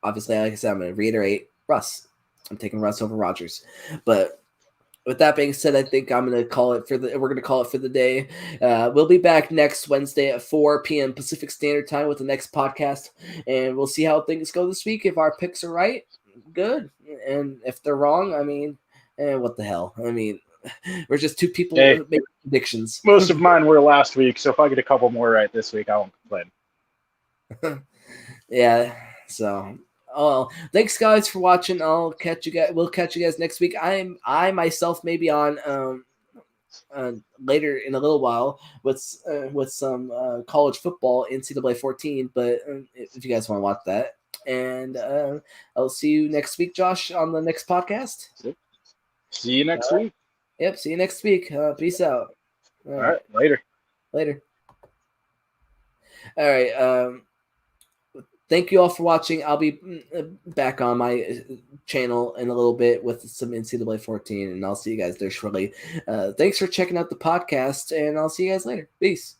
obviously, like I said, I'm going to reiterate Russ. I'm taking Russ over Rodgers. But with that being said, I think we're going to call it for the day. We'll be back next Wednesday at 4 p.m. Pacific Standard Time with the next podcast, and we'll see how things go this week. If our picks are right, good, and if they're wrong, I mean, what the hell? I mean, we're just two people making predictions. Most of mine were last week, so if I get a couple more right this week, I won't complain. Yeah, so. Oh, thanks guys for watching. We'll catch you guys next week. I myself may be on later in a little while with some college football NCAA 14. But if you guys want to watch that, and I'll see you next week, Josh, on the next podcast. See you next week. Yep, see you next week. Peace out. All right, later. All right. Thank you all for watching. I'll be back on my channel in a little bit with some NCAA 14, and I'll see you guys there shortly. Thanks for checking out the podcast, and I'll see you guys later. Peace.